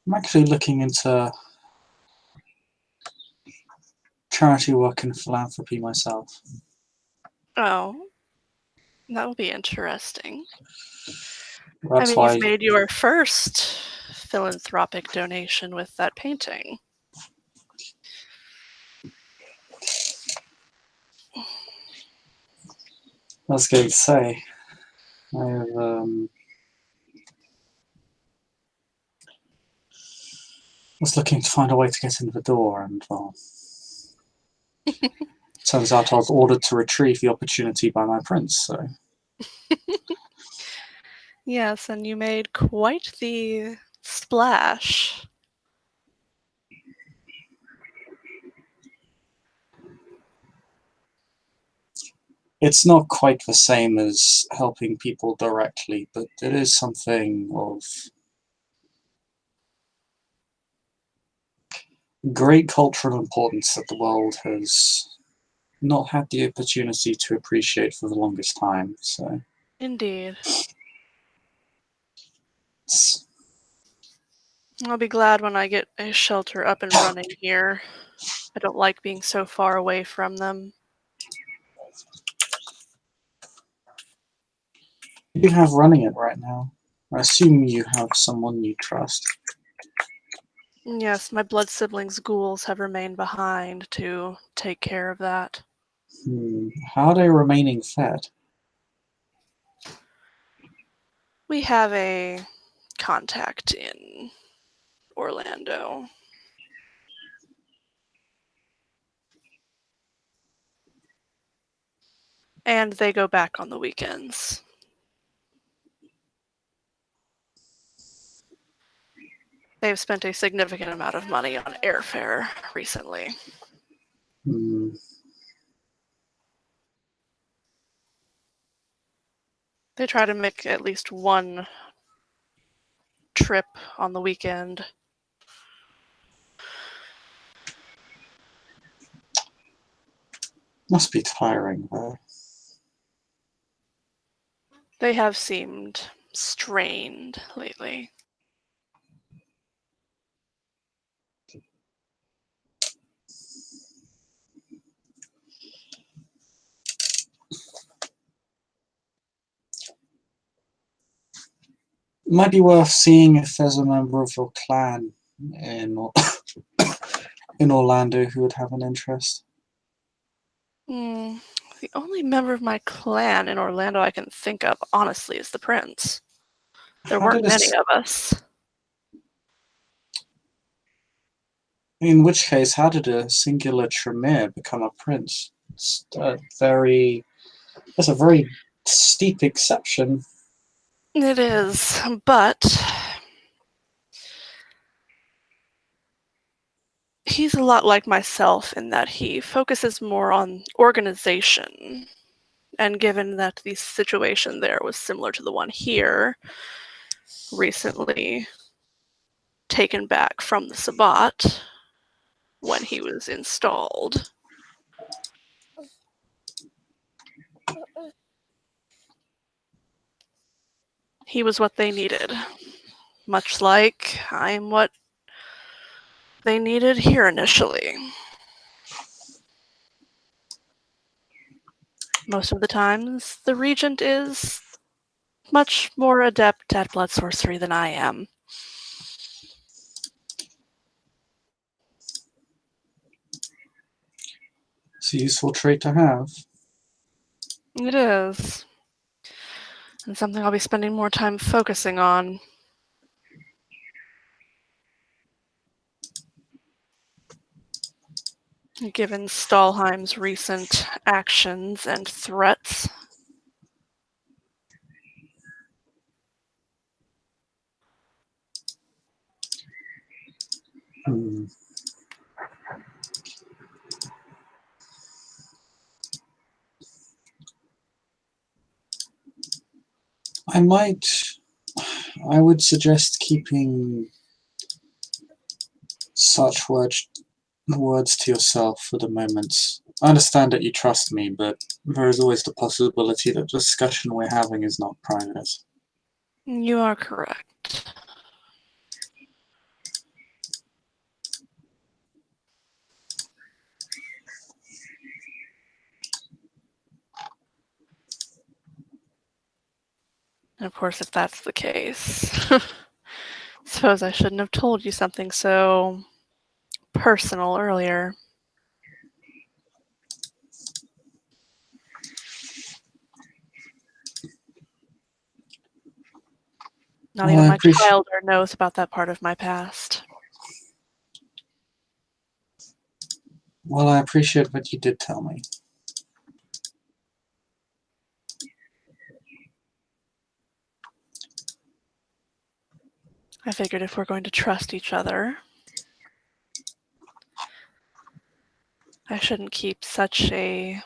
I'm actually looking into charity work and philanthropy myself. Oh, that will be interesting. That's You've why. made your first philanthropic donation with that painting. I was going to say, I was looking to find a way to get in the door, and well, turns out I was ordered to retrieve the opportunity by my prince. So Yes, and you made quite the splash. it's not quite the same as helping people directly, but it is something of great cultural importance that the world has not had the opportunity to appreciate for the longest time. So Indeed. it's, I'll be glad when I get a shelter up and running here. I don't like being so far away from them. you have running it right now. I assume you have someone you trust. Yes, my blood siblings' ghouls have remained behind to take care of that. How are they remaining fed? We have a contact in Orlando. And they go back on the weekends. They've spent a significant amount of money on airfare recently. They try to make at least one trip on the weekend. Must be tiring, though. They have seemed strained lately. Might be worth seeing if there's a member of your clan in in Orlando who would have an interest. The only member of my clan in Orlando I can think of, honestly, is the prince. There How did weren't many this, of us. in which case, how did a singular Tremere become a prince? That's a very steep exception. It is, but he's a lot like myself in that he focuses more on organization And given that the situation there was similar to the one here, recently taken back from the Sabbat when he was installed. He was what they needed, much like I'm what they needed here initially. Most of the times, the Regent is much more adept at blood sorcery than I am. It's a useful trait to have. It is. And something I'll be spending more time focusing on. Given Stalheim's recent actions and threats. I would suggest keeping such words to yourself for the moment. I understand that you trust me, but there is always the possibility that the discussion we're having is not private. You are correct. And of course, if that's the case, suppose I shouldn't have told you something so personal earlier. Not even my child knows about that part of my past. Well, I appreciate what you did tell me. I figured if we're going to trust each other, I shouldn't keep such a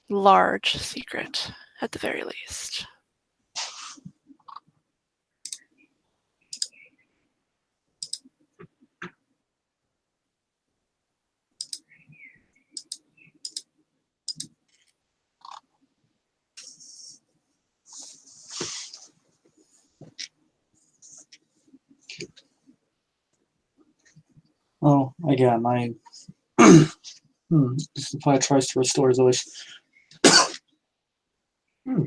large secret, at the very least. Oh, again, the player tries to restore his voice. I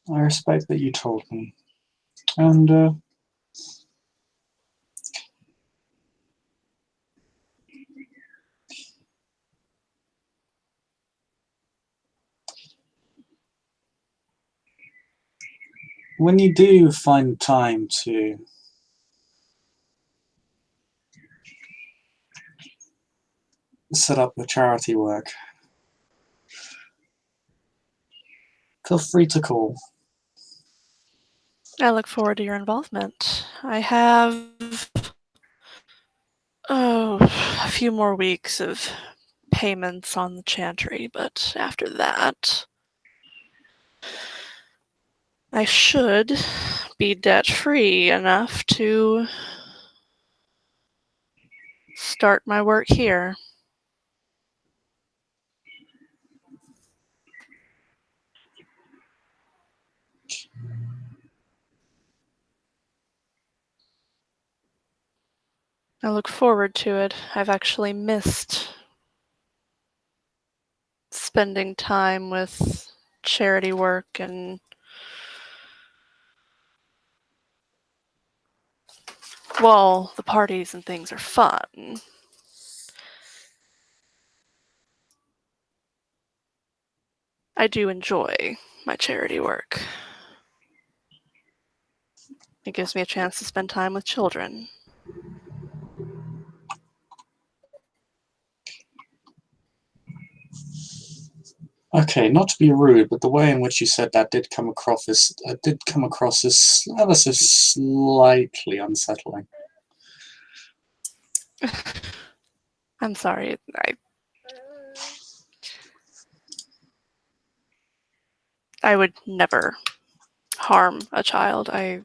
respect that you told me. And, when you do find time to set up your charity work, feel free to call. I look forward to your involvement. I have a few more weeks of payments on the chantry, but after that, I should be debt-free enough to start my work here. I look forward to it. I've actually missed spending time with charity work and well, the parties and things are fun. I do enjoy my charity work. It gives me a chance to spend time with children. Okay, not to be rude, but the way in which you said that did come across as ever so slightly unsettling. I'm sorry. I would never harm a child. I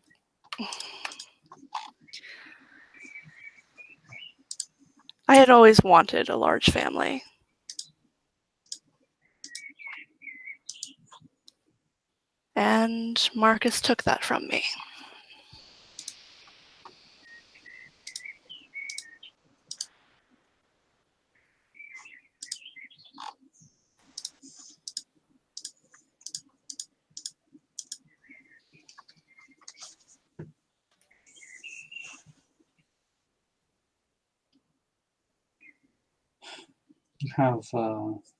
had always wanted a large family. And Marcus took that from me. You have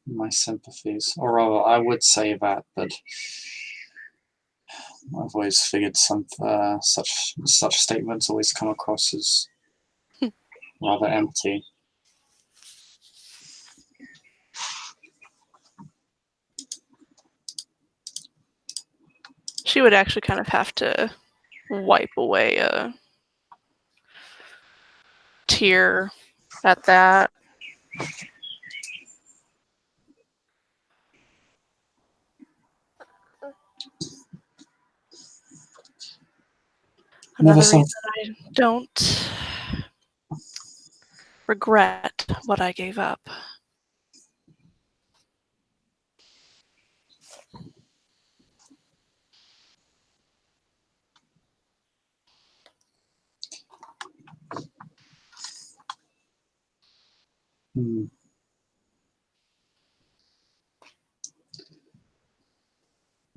my sympathies, or rather, I would say that, but I've always figured such statements always come across as rather empty. She would actually kind of have to wipe away a tear at that. Another reason I don't regret what I gave up.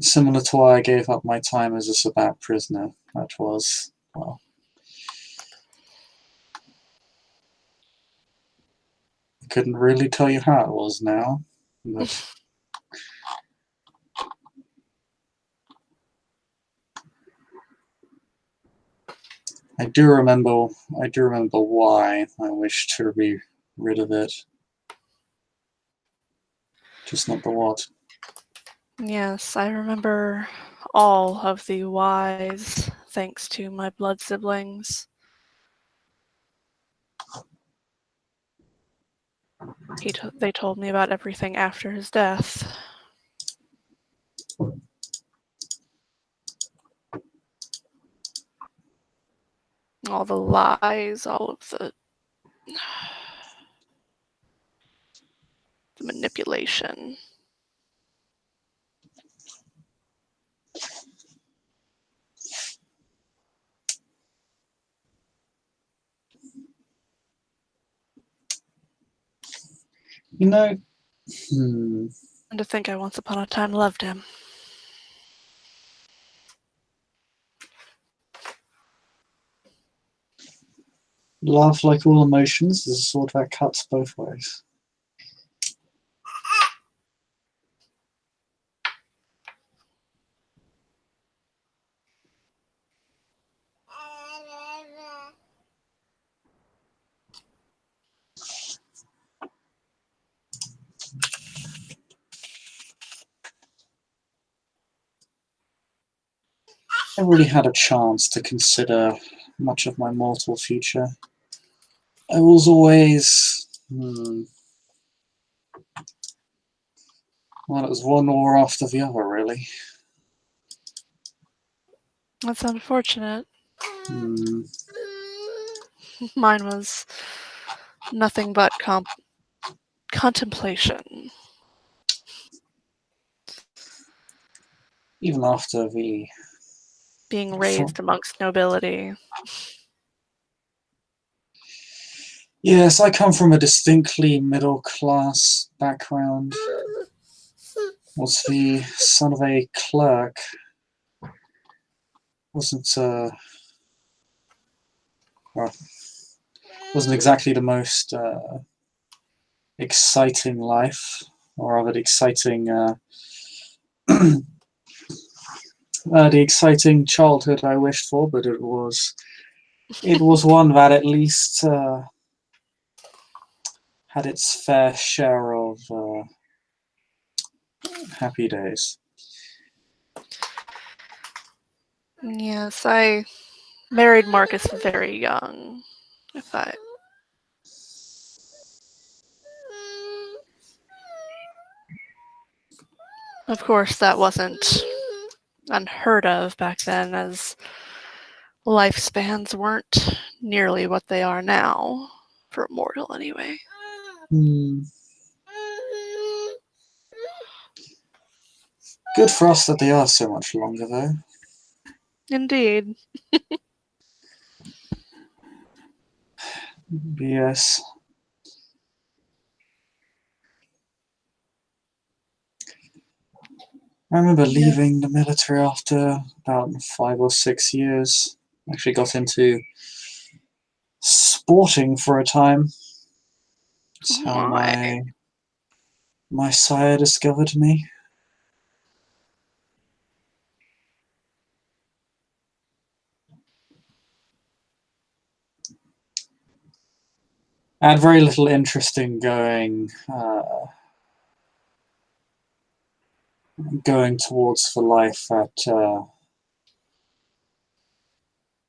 Similar to why I gave up my time as a Sabbat prisoner. That was, well, I couldn't really tell you how it was now, but I do remember why I wished to be rid of it. Just not the what. Yes, I remember all of the whys, thanks to my blood siblings. They told me about everything after his death. All the lies, all of the manipulation. You know, And to think I once upon a time loved him. love, like all emotions, is a sword that cuts both ways. I really had a chance to consider much of my mortal future. I was always, well, it was one war after the other, really. That's unfortunate. Hmm. Mine was nothing but contemplation. Even after the Being raised amongst nobility. Yes, I come from a distinctly middle-class background. Was the son of a clerk. Wasn't well, wasn't exactly the most exciting life, or rather, exciting the exciting childhood I wished for, but it was one that at least had its fair share of happy days. Yes, I married Marcus very young. Of course, that wasn't unheard of back then, as lifespans weren't nearly what they are now, for a mortal anyway. Good for us that they are so much longer, though. Indeed. Yes. I remember leaving the military after about 5 or 6 years. Actually got into sporting for a time. That's how my sire discovered me. I had very little interest in going towards the life that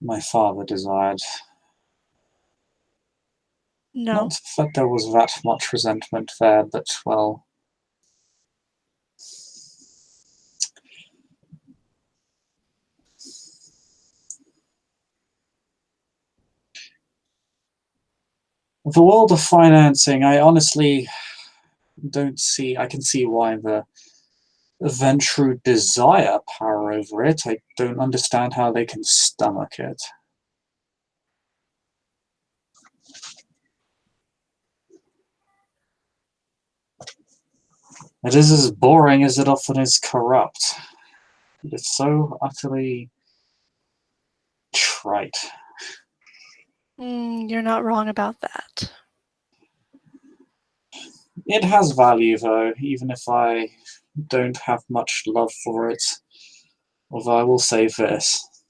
my father desired. No. Not that there was that much resentment there, but, well, the world of financing, I honestly don't see. I can see why the Ventru desire power over it. I don't understand how they can stomach it. It is as boring as it often is corrupt. It's so utterly trite. You're not wrong about that. It has value, though, even if I don't have much love for it. Although I will say this.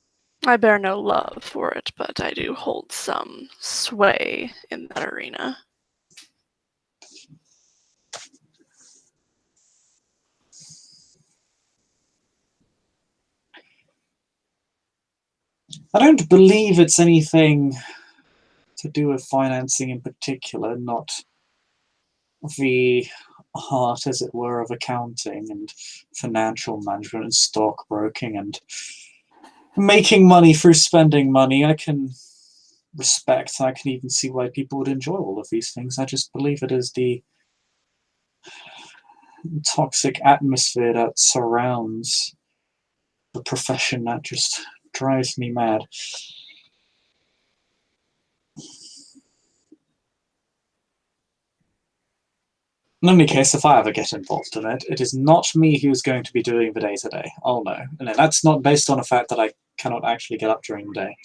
I bear no love for it, but I do hold some sway in that arena. I don't believe it's anything to do with financing in particular, not the art, as it were, of accounting and financial management and stockbroking and making money through spending money. I can respect, I can even see why people would enjoy all of these things. I just believe it is the toxic atmosphere that surrounds the profession that just drives me mad. In any case, if I ever get involved in it, it is not me who's going to be doing the day-to-day. Oh no. And that's not based on the fact that I cannot actually get up during the day.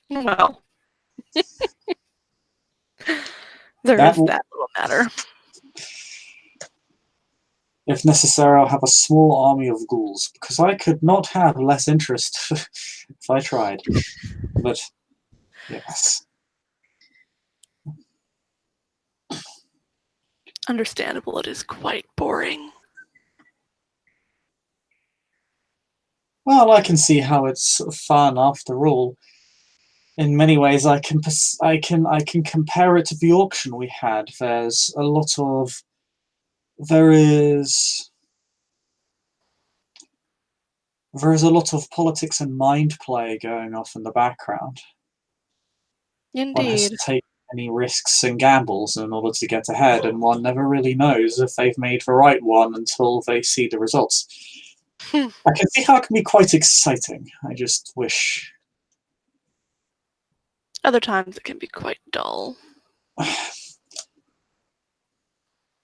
Well, there is that little matter. If necessary, I'll have a small army of ghouls, because I could not have less interest if I tried. But, yes. Understandable, it is quite boring. Well, I can see how it's fun after all. In many ways, I can compare it to the auction we had. There is a lot of politics and mind play going off in the background. One has Indeed. to take many risks and gambles in order to get ahead, and one never really knows if they've made the right one until they see the results. I can see how it can be quite exciting. I just wish... Other times it can be quite dull.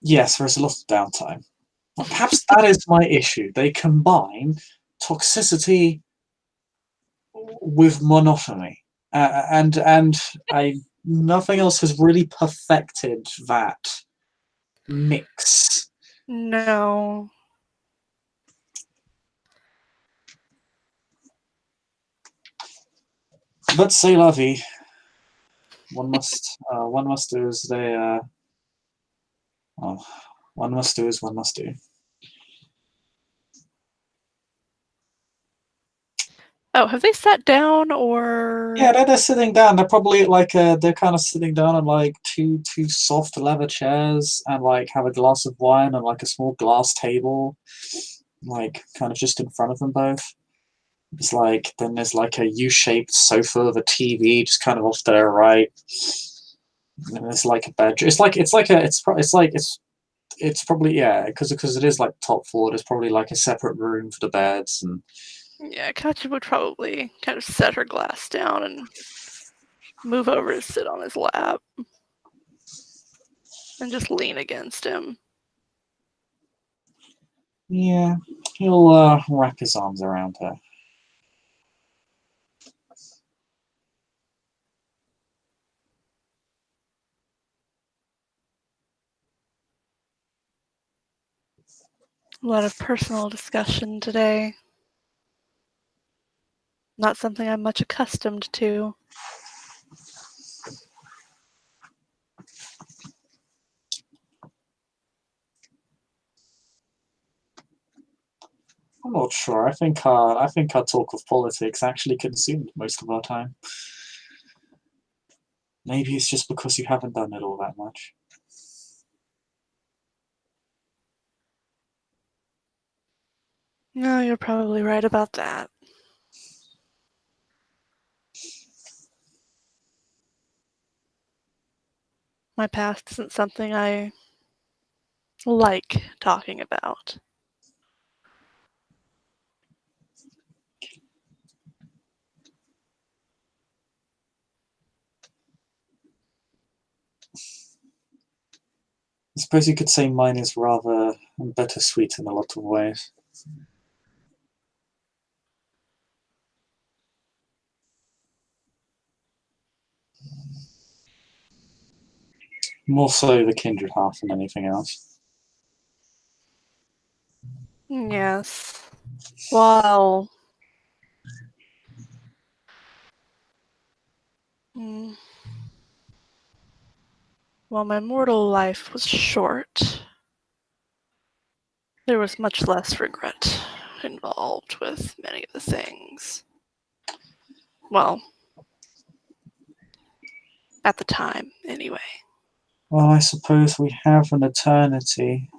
Yes, there's a lot of downtime. Perhaps that is my issue. They combine toxicity with monotony, and nothing else has really perfected that mix. No. But c'est la vie. One must do as they. One must do as one must do. Oh, have they sat down or? Yeah, they're sitting down. They're probably they're kind of sitting down on like two soft leather chairs and like have a glass of wine on like a small glass table. like kind of just in front of them both. It's like then there's like a U-shaped sofa with a TV just kind of off to their right. And there's like a bedroom. It's probably, yeah, because it is like top floor. There's probably like a separate room for the beds, and Yeah, Katja would probably kind of set her glass down and move over to sit on his lap and just lean against him. yeah, he'll wrap his arms around her. A lot of personal discussion today. Not something I'm much accustomed to. I'm not sure. I think our talk of politics actually consumed most of our time. Maybe it's just because you haven't done it all that much. No, you're probably right about that. My past isn't something I like talking about. I suppose you could say mine is rather bittersweet in a lot of ways. More so the kindred half than anything else. Yes. Well, while my mortal life was short, there was much less regret involved with many of the things. Well, at the time, anyway. Well, I suppose we have an eternity.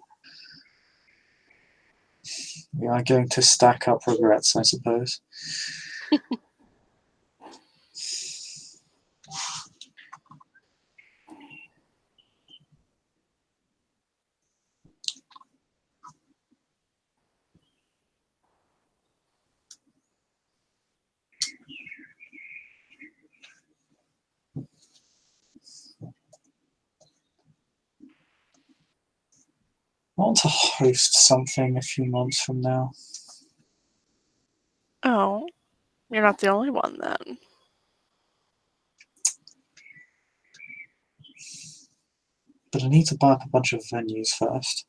We are going to stack up regrets, I suppose. I want to host something a few months from now. Oh, you're not the only one then. But I need to buy up a bunch of venues first.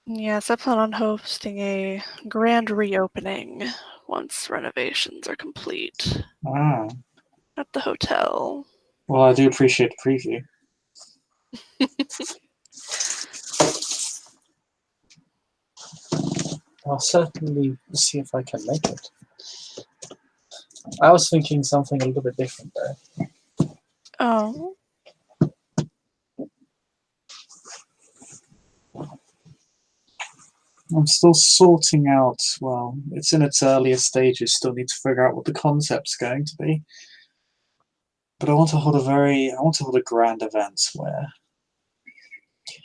Yes, I plan on hosting a grand reopening once renovations are complete Ah, at the hotel. well, I do appreciate the preview. I'll certainly see if I can make it. I was thinking something a little bit different though. Oh, I'm still sorting out, well, it's in its earlier stages, still need to figure out what the concept's going to be. But I want to hold a grand event where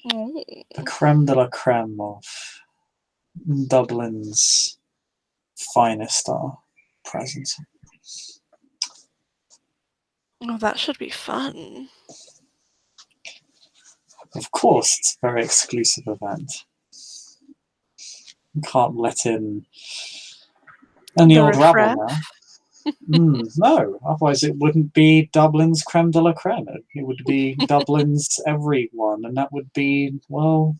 the creme de la creme of Dublin's finest are present. oh, that should be fun. Of course, it's a very exclusive event. You can't let in any The old rabble riffraff? now. No, otherwise it wouldn't be Dublin's creme de la creme. It would be Dublin's everyone, and that would be, well,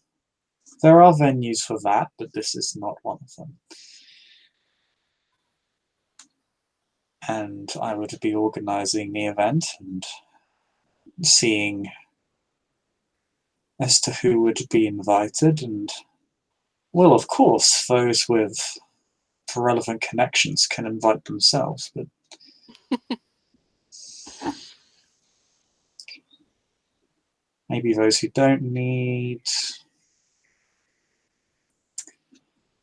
there are venues for that, but this is not one of them. And I would be organising the event and seeing as to who would be invited, and, well, of course, those with relevant connections can invite themselves, but Maybe those who don't need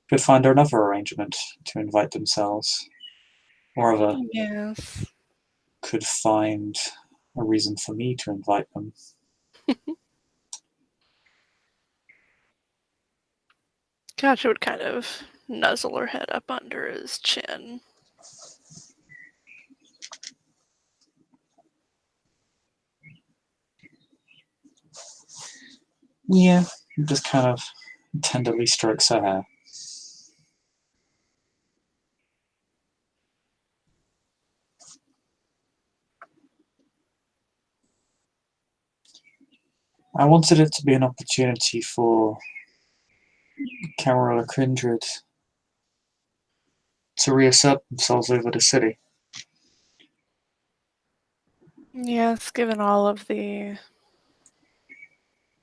could find another arrangement to invite themselves, or other Yes. could find a reason for me to invite them. Katja would kind of nuzzle her head up under his chin. Yeah, just kind of tenderly strokes her hair. I wanted it to be an opportunity for Camarilla Kindred to reassert themselves over the city. Yes, given all of the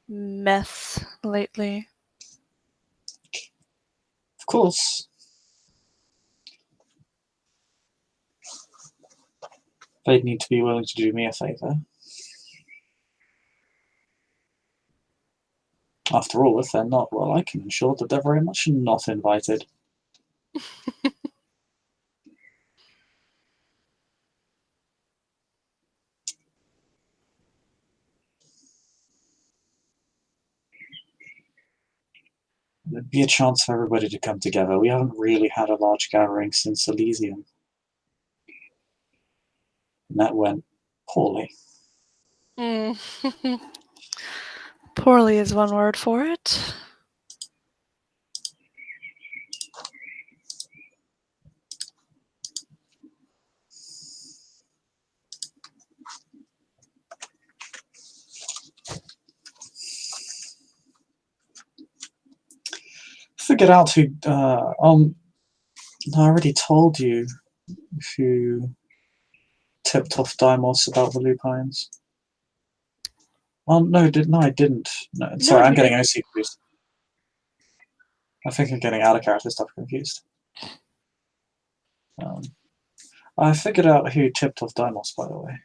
mess lately. Of course, they'd need to be willing to do me a favor. After all, if they're not, well, I can ensure that they're very much not invited. There'd be a chance for everybody to come together. We haven't really had a large gathering since Elysium. And that went poorly. Poorly is one word for it. Figured out who. I already told you who tipped off Deimos about the lupines. No, I didn't. No, sorry, No, I'm you getting didn't. OC confused. I think I'm getting out of character stuff confused. I figured out who tipped off Deimos, by the way.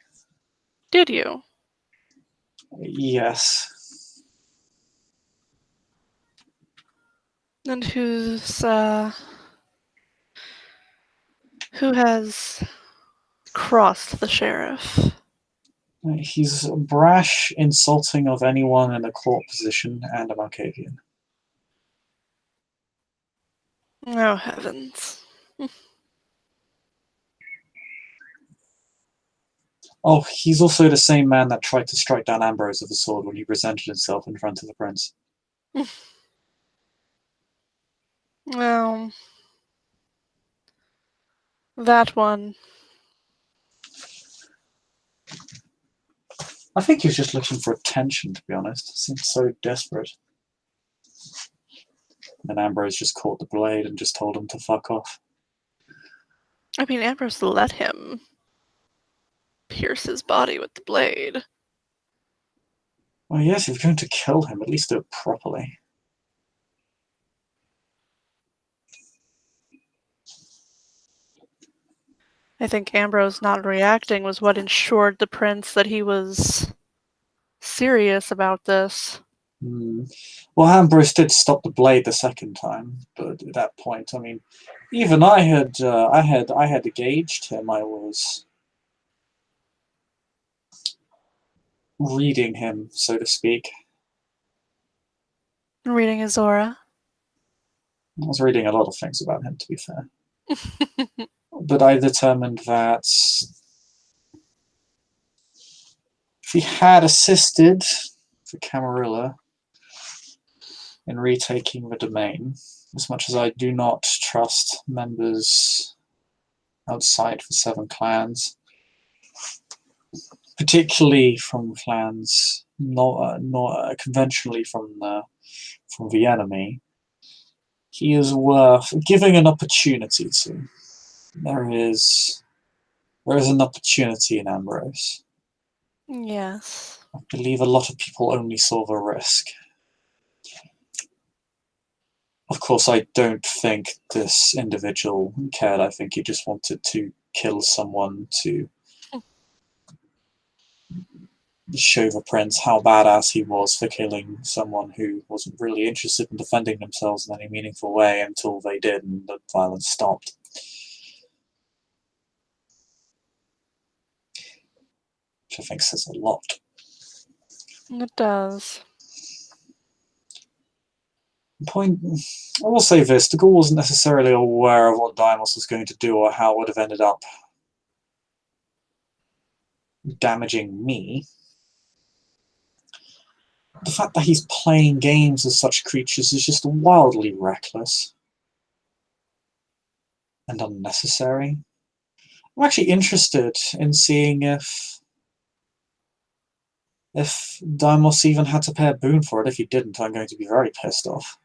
Did you? Yes. And who has crossed the sheriff? He's brash, insulting of anyone in a court position, and a Markavian. Oh, heavens. Oh, he's also the same man that tried to strike down Ambrose with a sword when he presented himself in front of the prince. Well, that one. I think he was just looking for attention, to be honest. It seemed so desperate. And Ambrose just caught the blade and just told him to fuck off. I mean, Ambrose let him pierce his body with the blade. Well, yes, if you're going to kill him, at least do it properly. I think Ambrose not reacting was what ensured the prince that he was serious about this. Well, Ambrose did stop the blade the second time, but at that point, I mean, even I had gauged him. I was reading him, so to speak. Reading his aura. I was reading a lot of things about him, to be fair. But I determined that if he had assisted for Camarilla in retaking the domain, as much as I do not trust members outside the Seven Clans, particularly from clans not conventionally from the enemy, he is worth giving an opportunity to. There is an opportunity in Ambrose. Yes. I believe a lot of people only saw the risk. Of course, I don't think this individual cared. I think he just wanted to kill someone to show the prince how badass he was for killing someone who wasn't really interested in defending themselves in any meaningful way until they did and the violence stopped. Which I think says a lot. It does. I will say this, the Ghoul wasn't necessarily aware of what Deimos was going to do or how it would have ended up damaging me. The fact that he's playing games as such creatures is just wildly reckless and unnecessary. I'm actually interested in seeing if Deimos even had to pay a boon for it. If he didn't, I'm going to be very pissed off.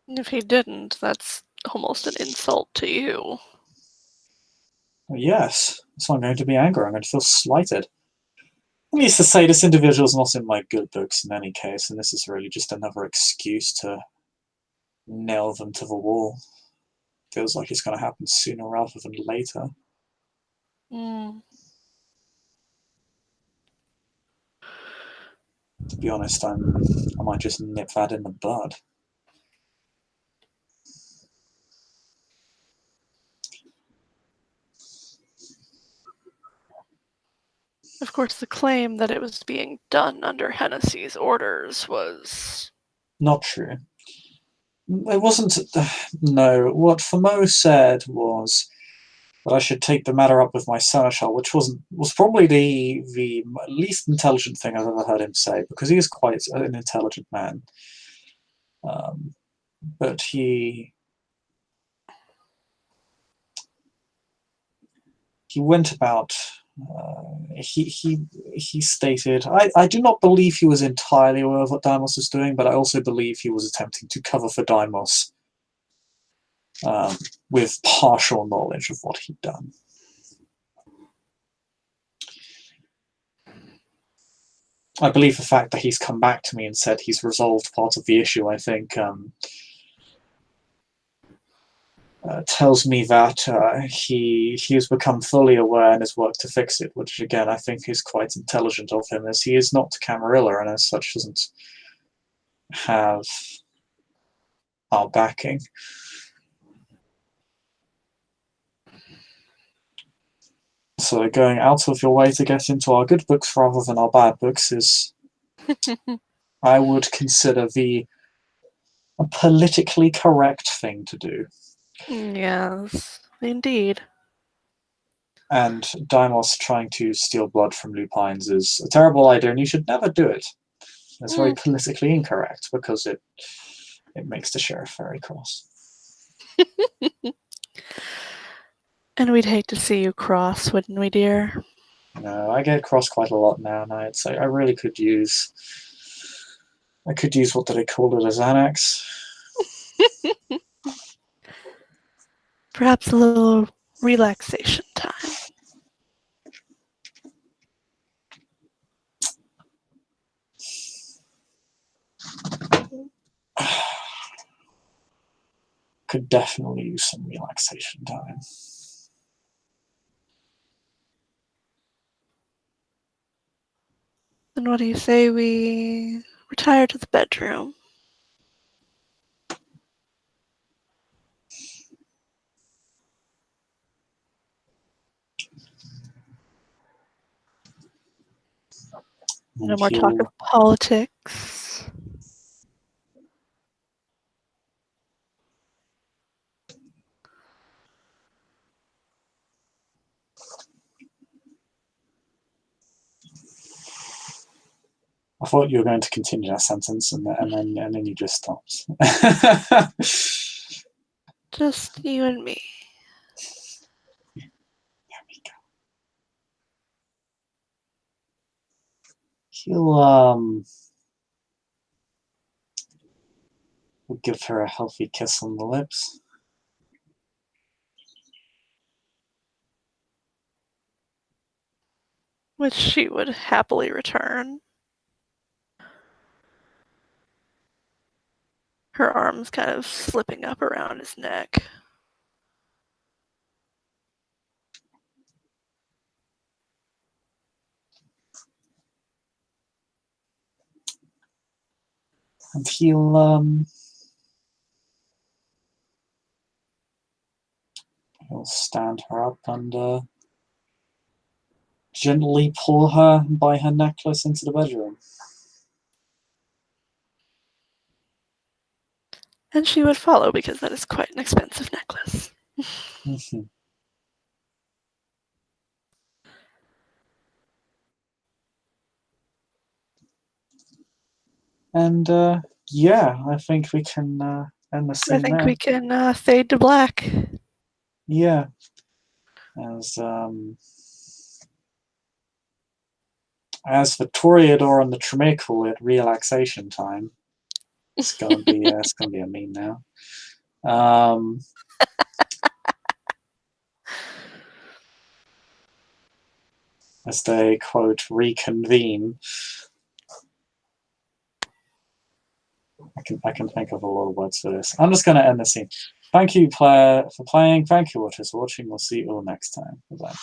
If he didn't, that's almost an insult to you. Well, yes, so I'm going to be angry. I'm going to feel slighted. Needless to say, this individual's not in my good books in any case, and this is really just another excuse to nail them to the wall. Feels like it's going to happen sooner rather than later. To be honest, I might just nip that in the bud. Of course, the claim that it was being done under Hennessy's orders was... Not true. It wasn't... No, what Famo said was that I should take the matter up with my seneschal, which was probably the least intelligent thing I've ever heard him say, because he is quite an intelligent man. But he went about... he stated, I do not believe he was entirely aware of what Deimos was doing, but I also believe he was attempting to cover for Deimos with partial knowledge of what he'd done. I believe the fact that he's come back to me and said he's resolved part of the issue, I think, tells me that he has become fully aware and has worked to fix it, which again I think is quite intelligent of him, as he is not Camarilla and as such doesn't have our backing. So going out of your way to get into our good books rather than our bad books is, I would consider, a politically correct thing to do. Yes, indeed. And Deimos trying to steal blood from lupines is a terrible idea, and you should never do it. It's very politically incorrect, because it makes the sheriff very cross. And we'd hate to see you cross, wouldn't we, dear? No, I get cross quite a lot now, and I'd say I really could use... I could use, what do they call it, a Xanax? Perhaps a little relaxation time. Could definitely use some relaxation time. Then what do you say we retire to the bedroom? No more talk of politics. I thought you were going to continue that sentence, and then you just stopped. Just you and me. There we go. We'll give her a healthy kiss on the lips. Which she would happily return. Her arms kind of slipping up around his neck. And he'll stand her up and gently pull her by her necklace into the bedroom. And she would follow because that is quite an expensive necklace. And yeah, I think we can end the scene I think there. we can fade to black. Yeah. As for Toreador and the Tremere call it relaxation time. It's gonna be a meme now. As they quote reconvene. I can think of a lot of words for this. I'm just gonna end the scene. Thank you, Claire, for playing. Thank you, watchers, for watching. We'll see you all next time. Bye bye.